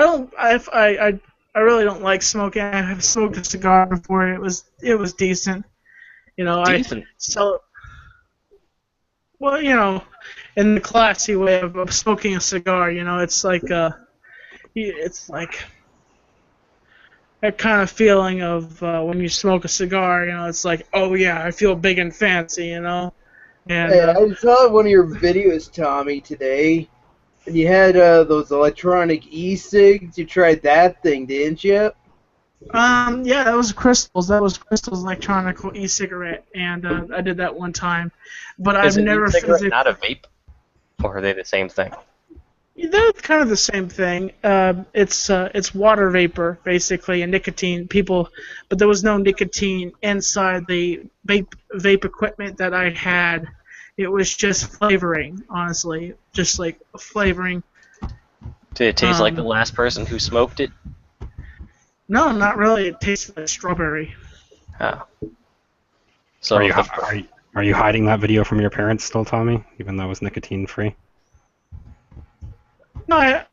don't I really don't like smoking. I have smoked a cigar before. It was decent. Decent. Well, in the classy way of smoking a cigar, it's like that kind of feeling of when you smoke a cigar. It's like, oh yeah, I feel big and fancy. And Hey, I saw one of your videos, Tommy, today, and you had those electronic e-cigs. You tried that thing, didn't you? yeah, that was Crystal's. That was Crystal's electronic e-cigarette, and I did that one time. But Is I've an never e-cigarette physically. not a vape? Or are they the same thing? They're kind of the same thing. It's water vapor basically and nicotine. But there was no nicotine inside the vape equipment that I had. It was just flavoring, honestly, just like flavoring. Did it taste like the last person who smoked it? No, not really. It tasted like strawberry. Oh. So Are you hiding that video from your parents still, Tommy? Even though it was nicotine free? No, I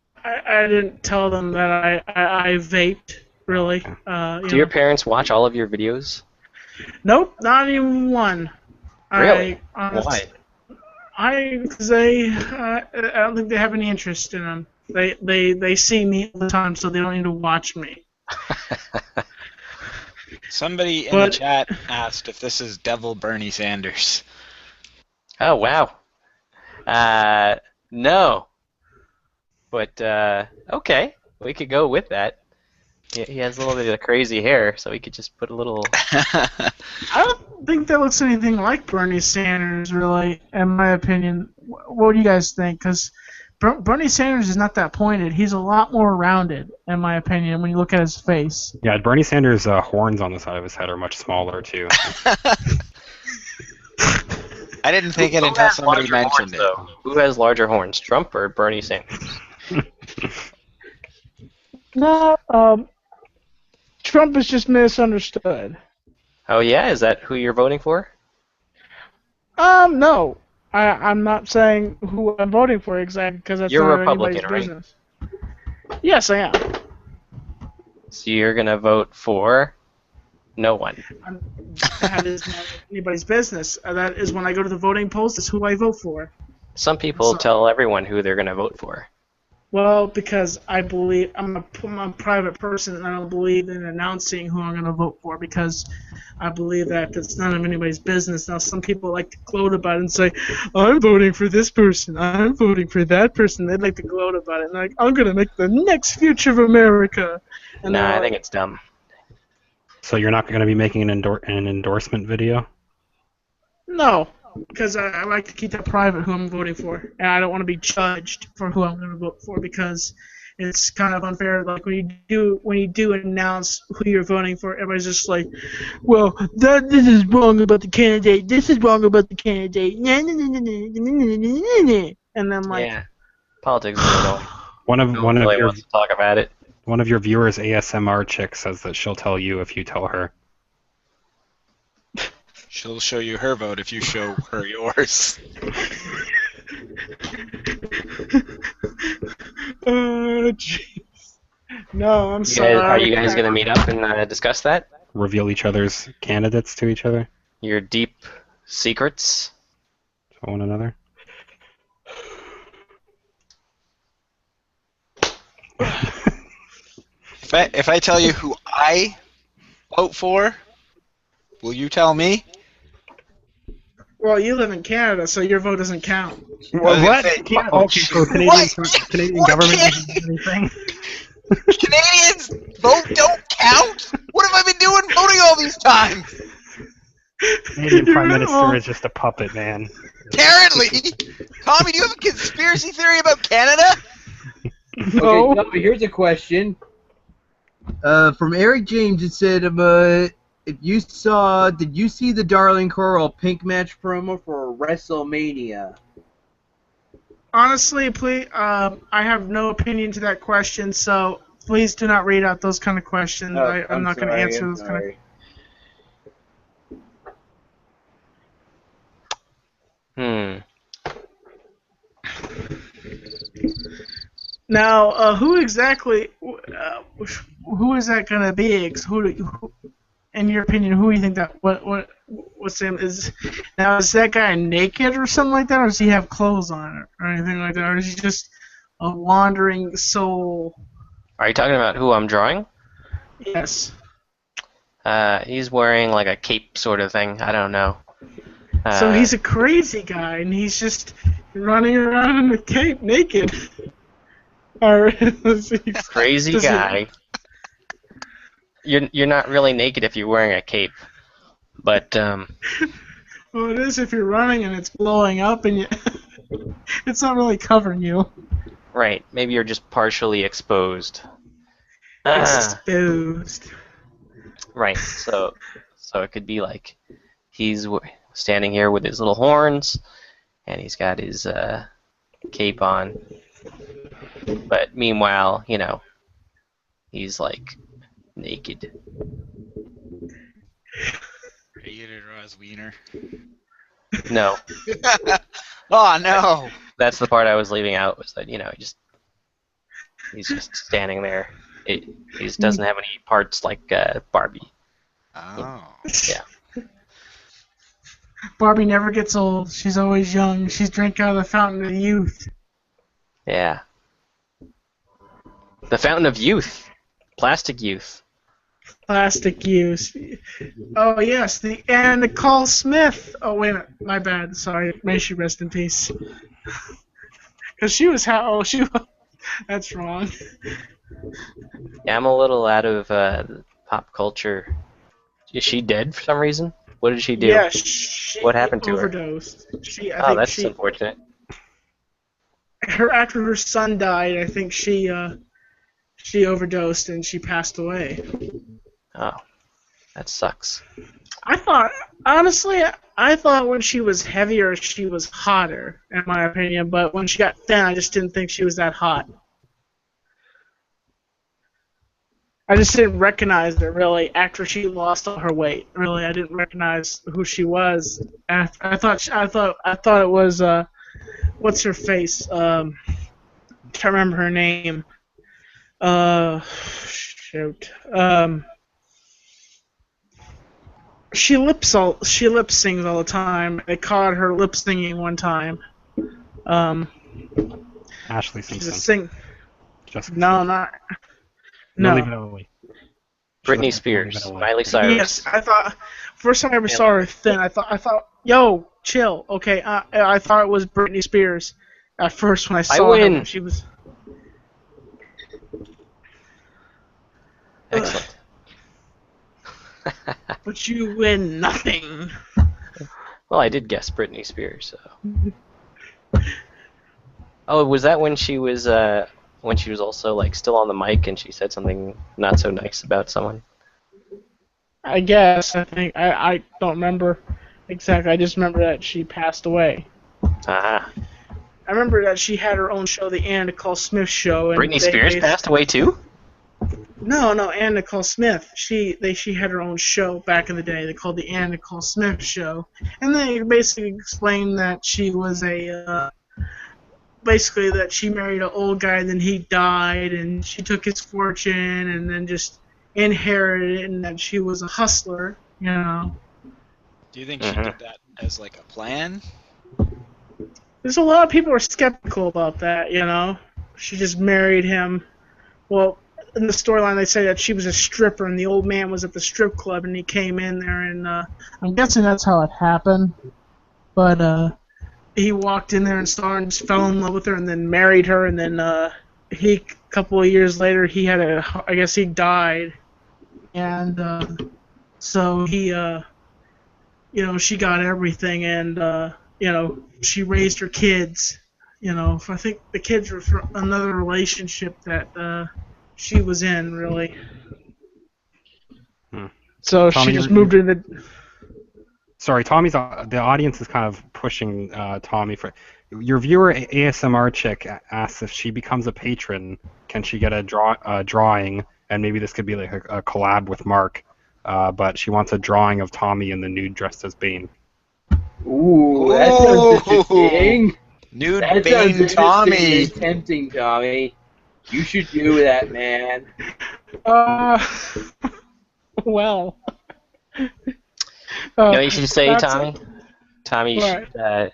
didn't tell them that I vaped, really. Do your parents watch all of your videos? Nope, not even one. Really? Why? Because I don't think they have any interest in them. They see me all the time, so they don't need to watch me. Somebody in the chat asked if this is Devil Bernie Sanders. Oh, wow. No. But, okay. We could go with that. He has a little bit of crazy hair, so we could just put a little... I don't think that looks anything like Bernie Sanders, really, in my opinion. What do you guys think? Because Bernie Sanders is not that pointed. He's a lot more rounded, in my opinion, when you look at his face. Yeah, Bernie Sanders' horns on the side of his head are much smaller, too. I didn't think it until somebody mentioned it. Though? Who has larger horns, Trump or Bernie Sanders? No, Trump is just misunderstood. Oh yeah, is that who you're voting for? No. I'm not saying who I'm voting for exactly, because that's You're not Republican, anybody's right? business. Yes, I am. So you're gonna vote for No one. That is not anybody's business. That is when I go to the voting polls. That's who I vote for. Some people So- tell everyone who they're going to vote for. Well, because I believe I'm a private person, and I don't believe in announcing who I'm going to vote for because I believe that it's none of anybody's business. Now, some people like to gloat about it and say, "I'm voting for this person. I'm voting for that person." They like to gloat about it, and like, "I'm going to make the next future of America." And Nah, they're I like, think it's dumb. So you're not going to be making an endorsement video? No, because I like to keep that private who I'm voting for, and I don't want to be judged for who I'm going to vote for because it's kind of unfair. Like when you do announce who you're voting for, everybody's just like, "Well, this is wrong about the candidate. This is wrong about the candidate." And I'm like, Yeah, politics is annoying. One of No one really your wants to talk about it. one of your viewers, ASMR chick, says that she'll tell you if you tell her. She'll show you her vote if you show her yours. jeez. No, I'm Are sorry. you guys going to meet up and discuss that? Reveal each other's candidates to each other, Your deep secrets? to one another. If I tell you who I vote for, will you tell me? Well, you live in Canada, so your vote doesn't count. What? Say, Okay, so Canadian What? Canadian What government can't- doesn't do anything. Canadians vote don't count? What have I been doing voting all these times? Canadian Prime You're Minister wrong. is just a puppet, man. Apparently. Tommy, do you have a conspiracy theory about Canada? No. Okay, Tommy, here's a question. From Eric James, it said, if you saw, did you see the Darling Coral pink match promo for WrestleMania? Honestly, please, I have no opinion to that question, so please do not read out those kind of questions. I'm not going to answer those kind of. Now, who exactly? Who is that going to be? In your opinion, who do you think that? What's him is? Now, is that guy naked or something like that, or does he have clothes on or anything like that, or is he just a wandering soul? Are you talking about who I'm drawing? Yes. He's wearing like a cape sort of thing. I don't know. So he's a crazy guy, and he's just running around in a cape naked. Or crazy does he- guy. You're not really naked if you're wearing a cape, but Well, it is if you're running and it's blowing up, and it's not really covering you. right, maybe you're just partially exposed. Exposed. Right, so it could be like he's standing here with his little horns, and he's got his cape on. But meanwhile, he's like naked. Are you gonna draw his wiener? No, Oh no! that's the part I was leaving out. Was that he's just standing there. He just doesn't have any parts like Barbie. Oh. Yeah. Barbie never gets old. She's always young. She's drinking out of the fountain of youth. Yeah. The Fountain of Youth. Plastic Youth. Plastic use. Oh yes, the Anna Nicole Smith. Oh wait a minute, my bad. Sorry. May she rest in peace. Because she was how? Oh, she. That's wrong. Yeah, I'm a little out of pop culture. Is she dead for some reason? What did she do? Yeah, she What happened to her? overdosed. I Oh, think that's she. unfortunate. After her son died, I think she overdosed and she passed away. Oh, that sucks. Honestly, I thought when she was heavier, she was hotter, in my opinion. But when she got thin, I just didn't think she was that hot. I just didn't recognize her really after she lost all her weight. Really, I didn't recognize who she was. I thought it was what's her face? Can't remember her name. Shoot. she lip sings all the time. I caught her lip singing one time. Um, Ashley she's a Simpson. Jessica No, Simpson. not No, no. leave it away. Britney Leave it Spears, away. Miley Cyrus. Yes, I thought first time I ever saw her thin. I thought, yo, chill. Okay, I thought it was Britney Spears at first when I saw her win. when she was. Excellent. But you win nothing. Well, I did guess Britney Spears. So. Oh, was that when she was also like still on the mic and she said something not so nice about someone? I guess. I think I don't remember exactly. I just remember that she passed away. Ah. I remember that she had her own show, the Ann Nicole Smith Show. And Britney Spears passed away too? No, Ann Nicole Smith. She had her own show back in the day. They called the Ann Nicole Smith Show, and they basically explained that she was basically that she married an old guy, and then he died, and she took his fortune, and then just inherited it, and that she was a hustler. Do you think she did that as like a plan? There's a lot of people who are skeptical about that. She just married him. Well, in the storyline, they say that she was a stripper, and the old man was at the strip club, and he came in there, and I'm guessing that's how it happened. But he walked in there and saw her and just fell in love with her, and then married her, and then a couple of years later, I guess he died, and so he, she got everything, and she raised her kids. I think the kids were from another relationship that she was in, really. So Tommy, she just moved in the. Sorry, Tommy's. The audience is kind of pushing Tommy for. Your viewer ASMR chick asks if she becomes a patron, can she get a drawing? And maybe this could be like a collab with Mark. But she wants a drawing of Tommy in the nude dressed as Bane. Ooh, that sounds interesting. Nude That Bane sounds interesting Tommy. and tempting, Tommy. You should do that, man. Well. You know what you should say, That's Tommy? Tommy, you What? should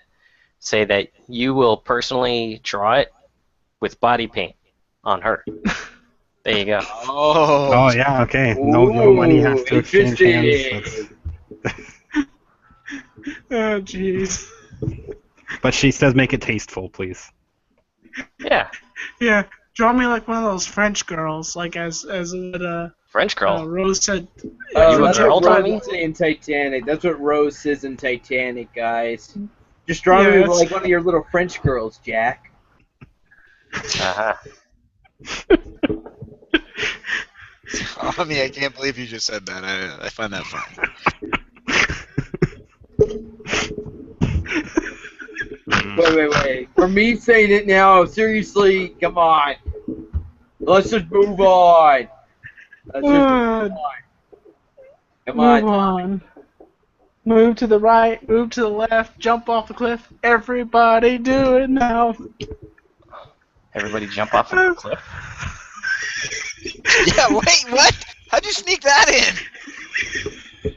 say that you will personally draw it with body paint on her. There you go. Oh yeah, okay. No money has to exchange hands. Oh, jeez. But she says make it tasteful, please. Yeah, Yeah, draw me like one of those French girls, like as what French girl. Rose said. You a That's girl, what Rose Tommy? would say in Titanic. That's what Rose says in Titanic, guys. Just draw Yeah, me that's- like one of your little French girls, Jack. Uh-huh. Tommy, I can't believe you just said that. I find that funny. Wait. For me saying it now, seriously, come on. Let's just move on. Let's just move on. Come Move on. on. Move to the right, move to the left, jump off the cliff. Everybody do it now. Everybody jump off of the cliff. Yeah, wait, what? How'd you sneak that in?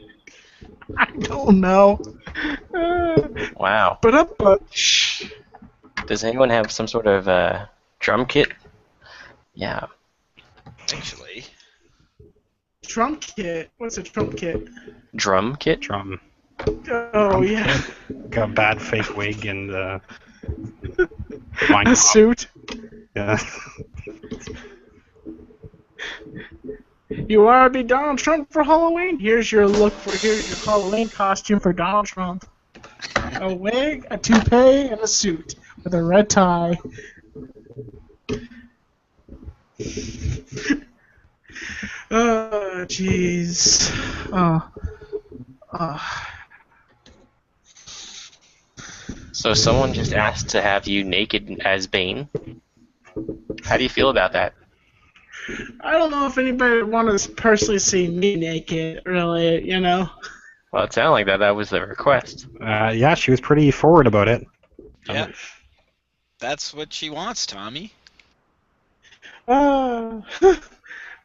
I don't know. Wow. But Does anyone have some sort of drum kit? Yeah. Actually. Trump kit. What's a Trump kit? Drum kit? Drum. Oh yeah. Got a bad fake wig and A Minecraft. suit. Yeah. You want to be Donald Trump for Halloween? Here's your Halloween costume for Donald Trump. A wig, a toupee, and a suit with a red tie. Oh, jeez. So someone just asked to have you naked as Bane. How do you feel about that? I don't know if anybody would want to personally see me naked, really, Well, it sounded like that was the request. Yeah, she was pretty forward about it. Yeah. That's what she wants, Tommy. I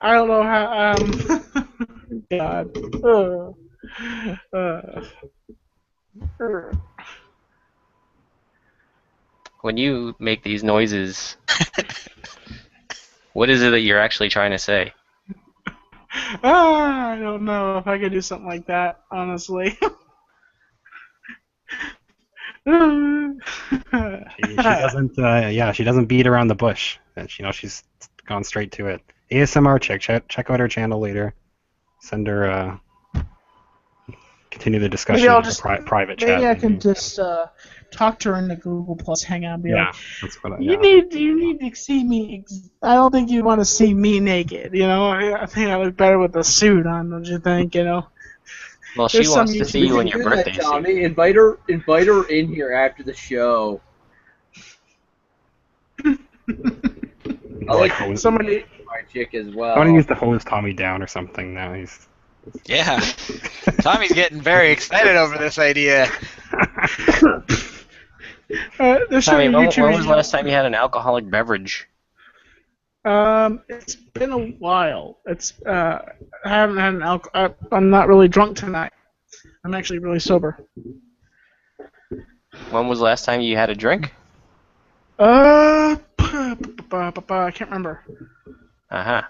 don't know how. God. Uh, When you make these noises, what is it that you're actually trying to say? I don't know if I could do something like that, honestly. She doesn't. Yeah, she doesn't beat around the bush. And she's gone straight to it. ASMR chick. Check out her channel later. Send her. Continue the Maybe discussion I'll in the just private chat. maybe I can just talk to her in the Google Plus Hangout and be Yeah, like, that's what. you need to see me. I don't think you want to see me naked. I think I look better with a suit on. Don't you think? Well, she There's some wants to see We YouTube. you in should your do that, birthday suit. Tommy. Invite her in here after the show. I Or like like hose. Somebody. my chick as I well. want to use the hose Tommy down or something. Now he's. Yeah. Tommy's getting very excited over this idea. There's Tommy, certain when was YouTubers. the last time you had an alcoholic beverage? It's been a while. I haven't had an alcohol. I'm not really drunk tonight. I'm actually really sober. When was the last time you had a drink? I can't remember. Uh-huh.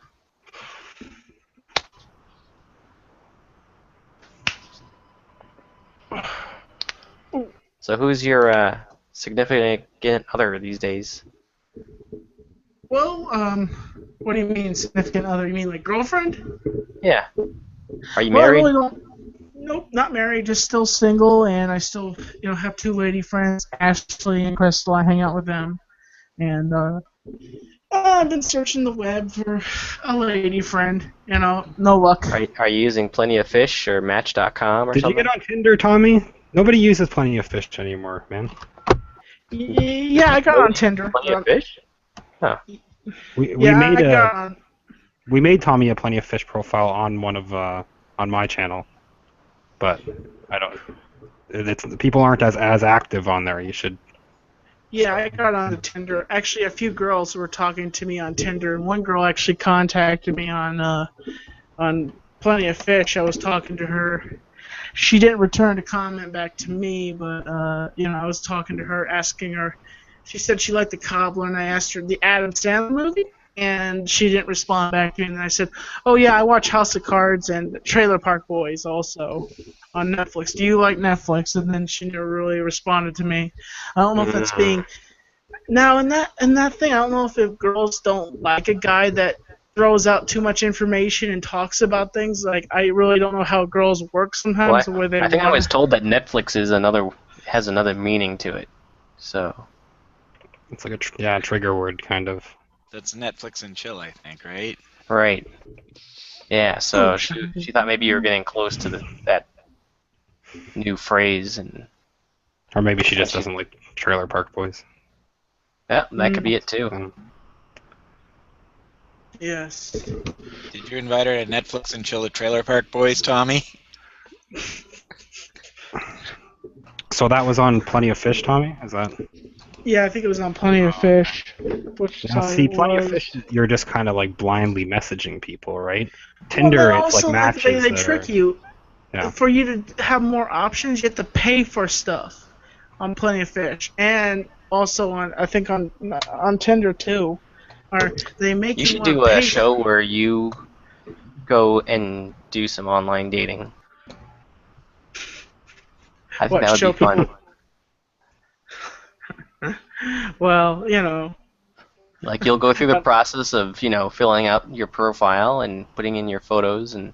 So who's your significant other these days? Well, what do you mean significant other? You mean like girlfriend? Yeah. Are you Well, I married? really don't. Nope, not married. Just still single, and I still, have two lady friends, Ashley and Crystal. I hang out with them, and I've been searching the web for a lady friend. No luck. Are you using Plenty of Fish or Match.com or Did you something? get on Tinder, Tommy? Nobody uses Plenty of Fish anymore, man. Yeah, I got on Tinder. Plenty of Fish? We Yeah, made I got on. we made Tommy a Plenty of Fish profile on one of on my channel, but I don't. People aren't as active on there. You should. Yeah, I got on Tinder. Actually, a few girls were talking to me on Tinder, and one girl actually contacted me on Plenty of Fish. I was talking to her. She didn't return a comment back to me, but I was talking to her, asking her. She said she liked the Cobbler, and I asked her the Adam Sandler movie, and she didn't respond back to me. And I said, "Oh yeah, I watch House of Cards and Trailer Park Boys also on Netflix. Do you like Netflix?" And then she never really responded to me. I don't know if that's being now in that thing. I don't know if girls don't like a guy that throws out too much information and talks about things. Like I really don't know how girls work sometimes the way they I think I want. was told that Netflix has another meaning to it. So It's like a trigger word kind of. That's Netflix and chill, I think, right? right. Yeah, so she thought maybe you were getting close to that new phrase, and Or maybe she just doesn't like Trailer Park Boys. yeah, that could be it too. Um, Yes. Did you invite her to Netflix and chill at Trailer Park Boys, Tommy? So that was on Plenty of Fish, Tommy? Is that? Yeah, I think it was on Plenty of Fish. Which Now, site see, it Plenty of was. Fish, you're just kind of like blindly messaging people, right? Well, Tinder, they're it's like also matches. they that trick are- you. Yeah. For you to have more options, you have to pay for stuff on Plenty of Fish, and also I think on Tinder too. Or they make You you should want do to a pay. show where you go and do some online dating. I think What, that would show be fun. Well, Like you'll go through the process of filling out your profile and putting in your photos, and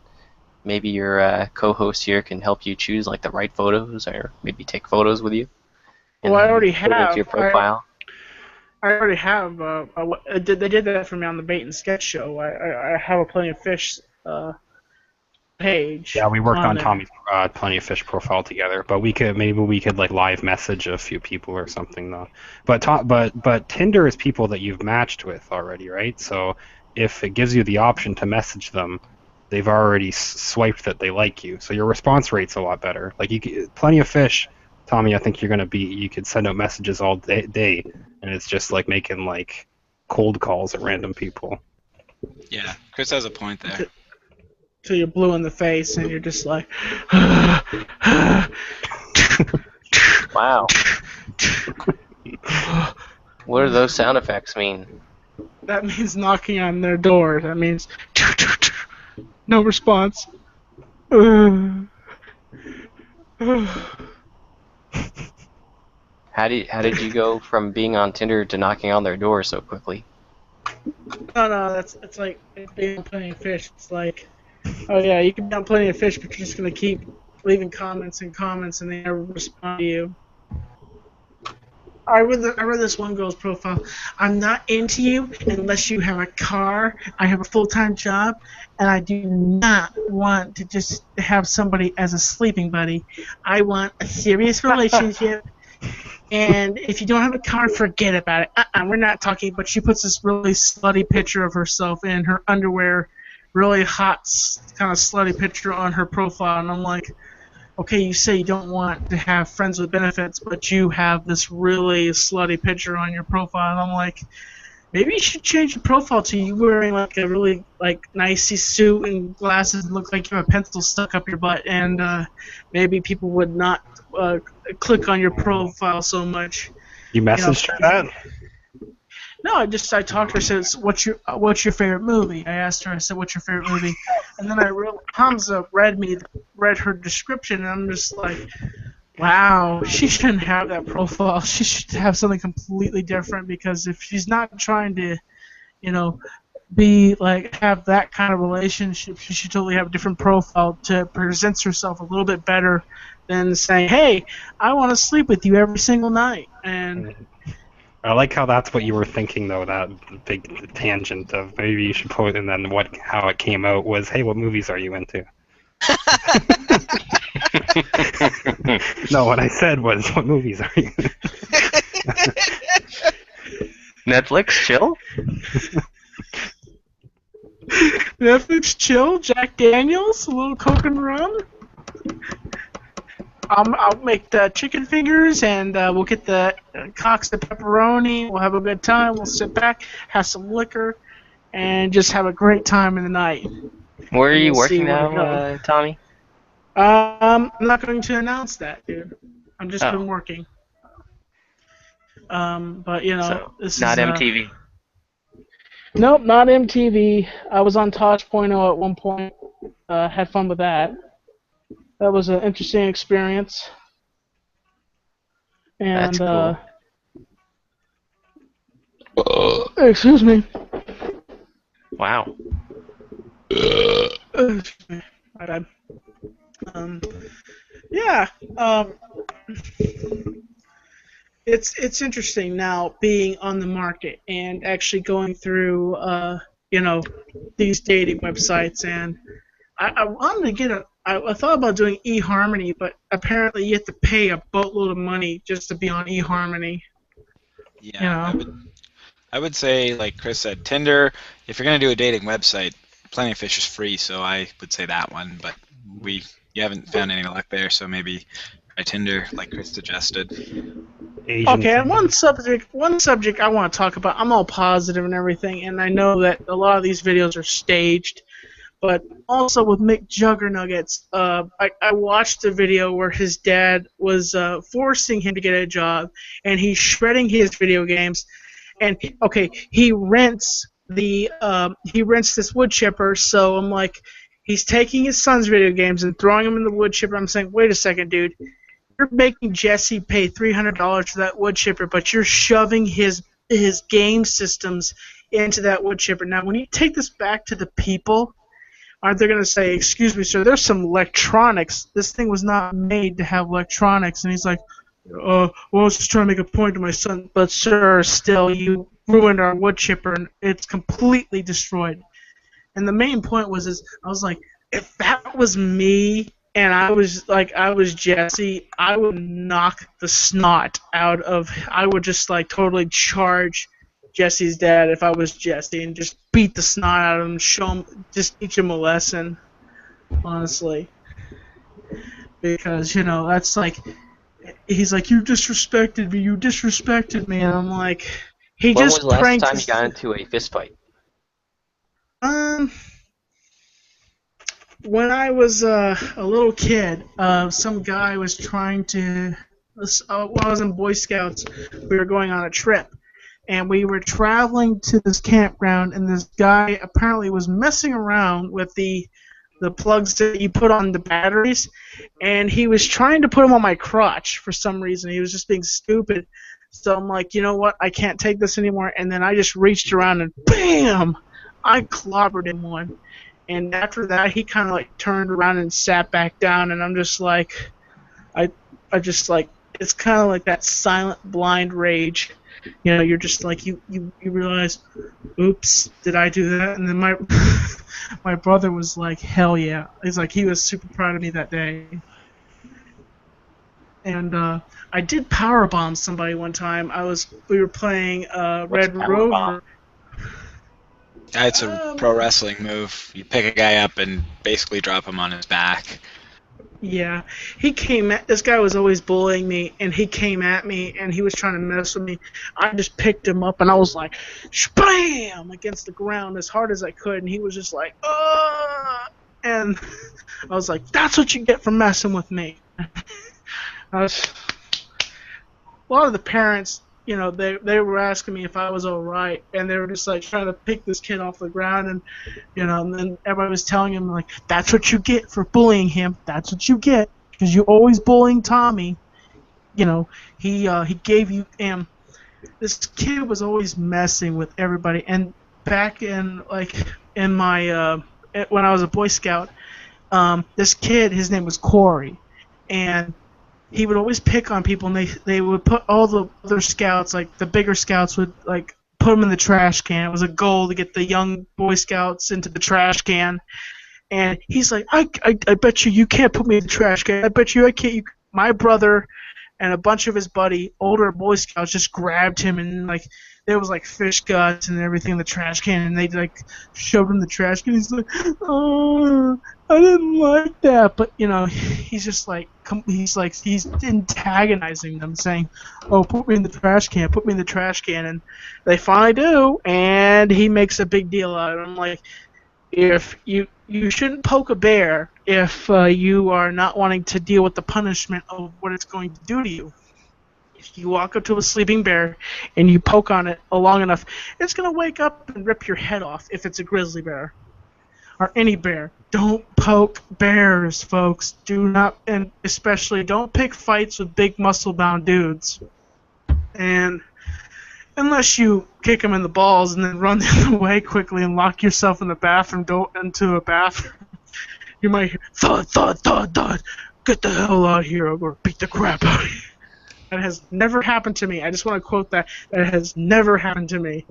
maybe your co-host here can help you choose like the right photos, or maybe take photos with you. And Well, I then already put it into your have. profile. I already have. They did that for me on the Bait and Sketch show. I have a Plenty of Fish page. Yeah, we worked on there. Tommy's Plenty of Fish profile together, but maybe we could like live message a few people or something though. But Tinder is people that you've matched with already, right? So if it gives you the option to message them, they've already swiped that they like you, so your response rate's a lot better. Like Plenty of Fish, Tommy, I think you could send out messages all day, and it's just like making like cold calls at random people. Yeah, Chris has a point there. till you're blue in the face and you're just like. Wow. What do those sound effects mean? That means knocking on their door. That means no response. How did you go from being on Tinder to knocking on their door so quickly? No, it's like being on Plenty of Fish. It's like, oh yeah, you can be on Plenty of Fish, but you're just gonna keep leaving comments and comments, and they never respond to you. I read this one girl's profile. I'm not into you unless you have a car, I have a full-time job, and I do not want to just have somebody as a sleeping buddy. I want a serious relationship. And if you don't have a car, forget about it. We're not talking. But she puts this really slutty picture of herself in her underwear, really hot, kind of slutty picture on her profile. And I'm like, okay, you say you don't want to have friends with benefits, but you have this really slutty picture on your profile. And I'm like, maybe you should change your profile to you wearing like a really like nicey suit and glasses and look like you have a pencil stuck up your butt, and maybe people would not click on your profile so much. You messaged her that? No, I talked to her. Said, what's your favorite movie? I asked her. I said, what's your favorite movie? And then Hamza read her description, and I'm just like, wow, she shouldn't have that profile. She should have something completely different, because if she's not trying to, be like have that kind of relationship, she should totally have a different profile to present herself a little bit better than saying, hey, I want to sleep with you every single night. And I like how that's what you were thinking, though, that big tangent of maybe you should post, and then how it came out was, hey, what movies are you into? No, what I said was, what movies are you into? Netflix, chill? Netflix, chill, Jack Daniels, a little Coke and rum. I'll make the chicken fingers, and we'll get the cocks, the pepperoni. We'll have a good time. We'll sit back, have some liquor, and just have a great time in the night. Where are you working now, Tommy? I'm not going to announce that, dude. I'm just been working. But So, this not is MTV. Nope, not MTV. I was on Tosh.o at one point. Had fun with that. That was an interesting experience. And, That's cool. Excuse me. Wow. Excuse me. My bad. Yeah. It's interesting now being on the market and actually going through these dating websites, and I wanted to get I thought about doing eHarmony, but apparently you have to pay a boatload of money just to be on eHarmony. Yeah, I would say, like Chris said, Tinder. If you're gonna do a dating website, Plenty of Fish is free, so I would say that one. But you haven't found any luck there, so maybe try Tinder, like Chris suggested. Okay, and one subject I want to talk about. I'm all positive and everything, and I know that a lot of these videos are staged, but also with Mick Juggernuggets, I watched a video where his dad was forcing him to get a job, and he's shredding his video games, and okay, he rents this wood chipper, so I'm like, he's taking his son's video games and throwing them in the wood chipper. I'm saying, wait a second, dude. You're making Jesse pay $300 for that wood chipper, but you're shoving his game systems into that wood chipper. Now, when you take this back to the people, aren't they going to say, excuse me, sir, there's some electronics. This thing was not made to have electronics. And he's like, well, I was just trying to make a point to my son. But, sir, still, you ruined our wood chipper, and it's completely destroyed. And the main point was, I was like, if that was me, and I was Jesse, I would knock the snot out of. I would just like totally charge Jesse's dad if I was Jesse and just beat the snot out of him, just teach him a lesson, honestly. Because that's like, he's like, you disrespected me, and I'm like, he When just was the last pranked. time you got into a fist fight? when I was a little kid, some guy was trying to. While I was in Boy Scouts, we were going on a trip, and we were traveling to this campground, and this guy apparently was messing around with the plugs that you put on the batteries, and he was trying to put them on my crotch for some reason. He was just being stupid. So I'm like, you know what? I can't take this anymore. And then I just reached around and bam! I clobbered him one. And after that, he kind of like turned around and sat back down. And I'm just like, I, I just like, it's kind of like that silent blind rage. You know, you're just like you realize, oops, did I do that? And then my my brother was like, hell yeah. He's like, he was super proud of me that day. And I did power bomb somebody one time. We were playing What's Red power bomb? Rover. It's a pro wrestling move. You pick a guy up and basically drop him on his back. Yeah, this guy was always bullying me, and he came at me, and he was trying to mess with me. I just picked him up, and I was like, SPAM! Against the ground as hard as I could, and he was just like, ugh! And I was like, that's what you get for messing with me. A lot of the parents, you know, they were asking me if I was alright, and they were just like trying to pick this kid off the ground, and you know, and then everybody was telling him like, that's what you get for bullying him. That's what you get because you always bullying Tommy. You know, he gave you this kid was always messing with everybody, and back in like in my when I was a Boy Scout, this kid, his name was Corey, and he would always pick on people, and they would put all the other scouts, like the bigger scouts, would like put them in the trash can. It was a goal to get the young Boy Scouts into the trash can. And he's like, I bet you can't put me in the trash can. I bet you I can't. My brother and a bunch of his older Boy Scouts just grabbed him, and like there was like fish guts and everything in the trash can, and they like shoved him in the trash can. He's like, oh, I didn't like that, but you know, he's just like he's antagonizing them, saying, oh, put me in the trash can, put me in the trash can, and they finally do, and he makes a big deal out of it. I'm like, if you shouldn't poke a bear if you are not wanting to deal with the punishment of what it's going to do to you. If you walk up to a sleeping bear and you poke on it long enough, it's going to wake up and rip your head off if it's a grizzly bear or any bear. Don't poke bears, folks. Do not, and especially don't pick fights with big muscle-bound dudes. And unless you kick them in the balls and then run the other way quickly and lock yourself in the bathroom, into a bathroom, you might hear thud, thud, thud, thud. Get the hell out of here! I'm gonna beat the crap out of you. That has never happened to me. I just want to quote that. That has never happened to me.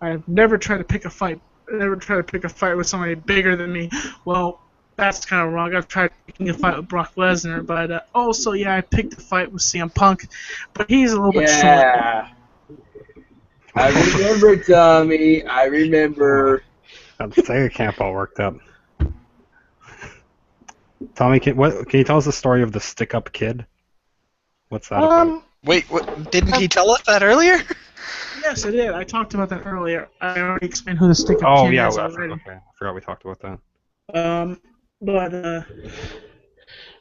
I have never tried to pick a fight. Never tried to pick a fight with somebody bigger than me. Well, that's kind of wrong. I've tried picking a fight with Brock Lesnar, but also, yeah, I picked a fight with CM Punk, but he's a little bit short. Yeah. I remember, Tommy. I remember. Got the Sega camp all worked up. Tommy, can you tell us the story of the stick-up kid? What's that about? Wait, what, didn't he tell us that earlier? Yes, I did. I talked about that earlier. I already explained who the stick-up kid is already. Okay. I forgot we talked about that.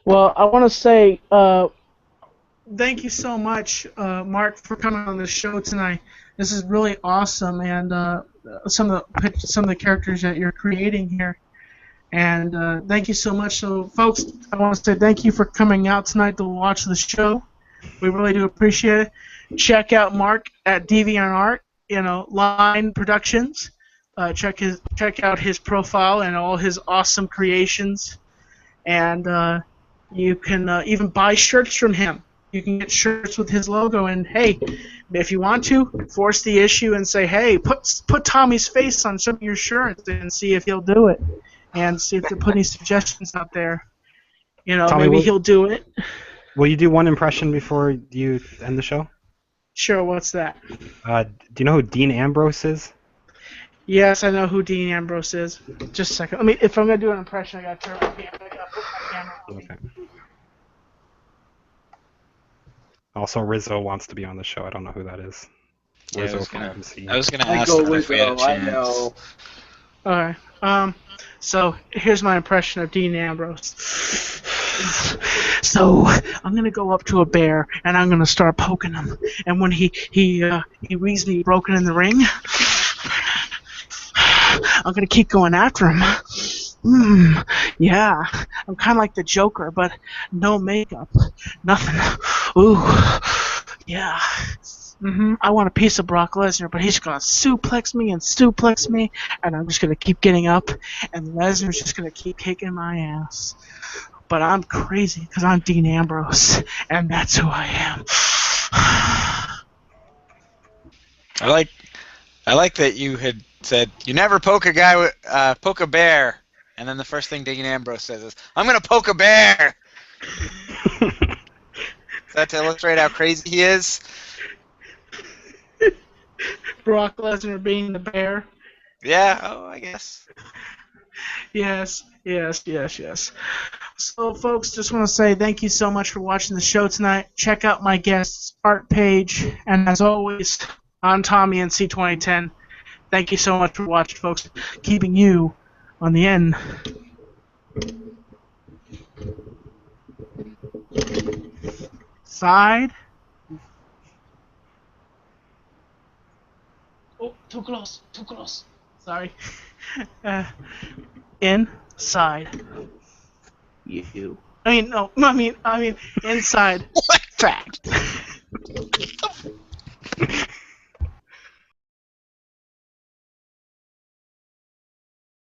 Well, I want to say thank you so much, Mark, for coming on the show tonight. This is really awesome, and some of the characters that you're creating here. And thank you so much. So, folks, I want to say thank you for coming out tonight to watch the show. We really do appreciate it. Check out Mark at DeviantArt, Line Productions. Check out his profile and all his awesome creations. And you can even buy shirts from him. You can get shirts with his logo. And hey, if you want to, force the issue and say, hey, put Tommy's face on some of your shirts and see if he'll do it. And see if they put any suggestions out there. Tommy, maybe he'll do it. Will you do one impression before you end the show? Sure, what's that? Do you know who Dean Ambrose is? Yes, I know who Dean Ambrose is. Just a second. If I'm going to do an impression, I got to turn my camera. I got to put my camera on. Okay. Also, Rizzo wants to be on the show. I don't know who that is. Yeah, Rizzo I from MC. was gonna I ask go that if with we had a I chance. know. Alright. So here's my impression of Dean Ambrose. So I'm gonna go up to a bear and I'm gonna start poking him. And when he reads me broken in the ring, I'm gonna keep going after him. Yeah, I'm kind of like the Joker, but no makeup, nothing. Ooh, yeah. I want a piece of Brock Lesnar, but he's gonna suplex me, and I'm just gonna keep getting up, and Lesnar's just gonna keep kicking my ass. But I'm crazy because I'm Dean Ambrose, and that's who I am. I like that you had said you never poke a bear, and then the first thing Dean Ambrose says is, "I'm gonna poke a bear." Is that to illustrate how crazy he is? Brock Lesnar being the bear. Yeah. Oh, I guess. Yes. So, folks, just want to say thank you so much for watching the show tonight. Check out my guest's art page, and as always, I'm Tommy in C2010. Thank you so much for watching, folks. Keeping you on the end. Side. Oh, too close. Sorry. Inside. You. I mean, no. I mean, inside. What? Fact.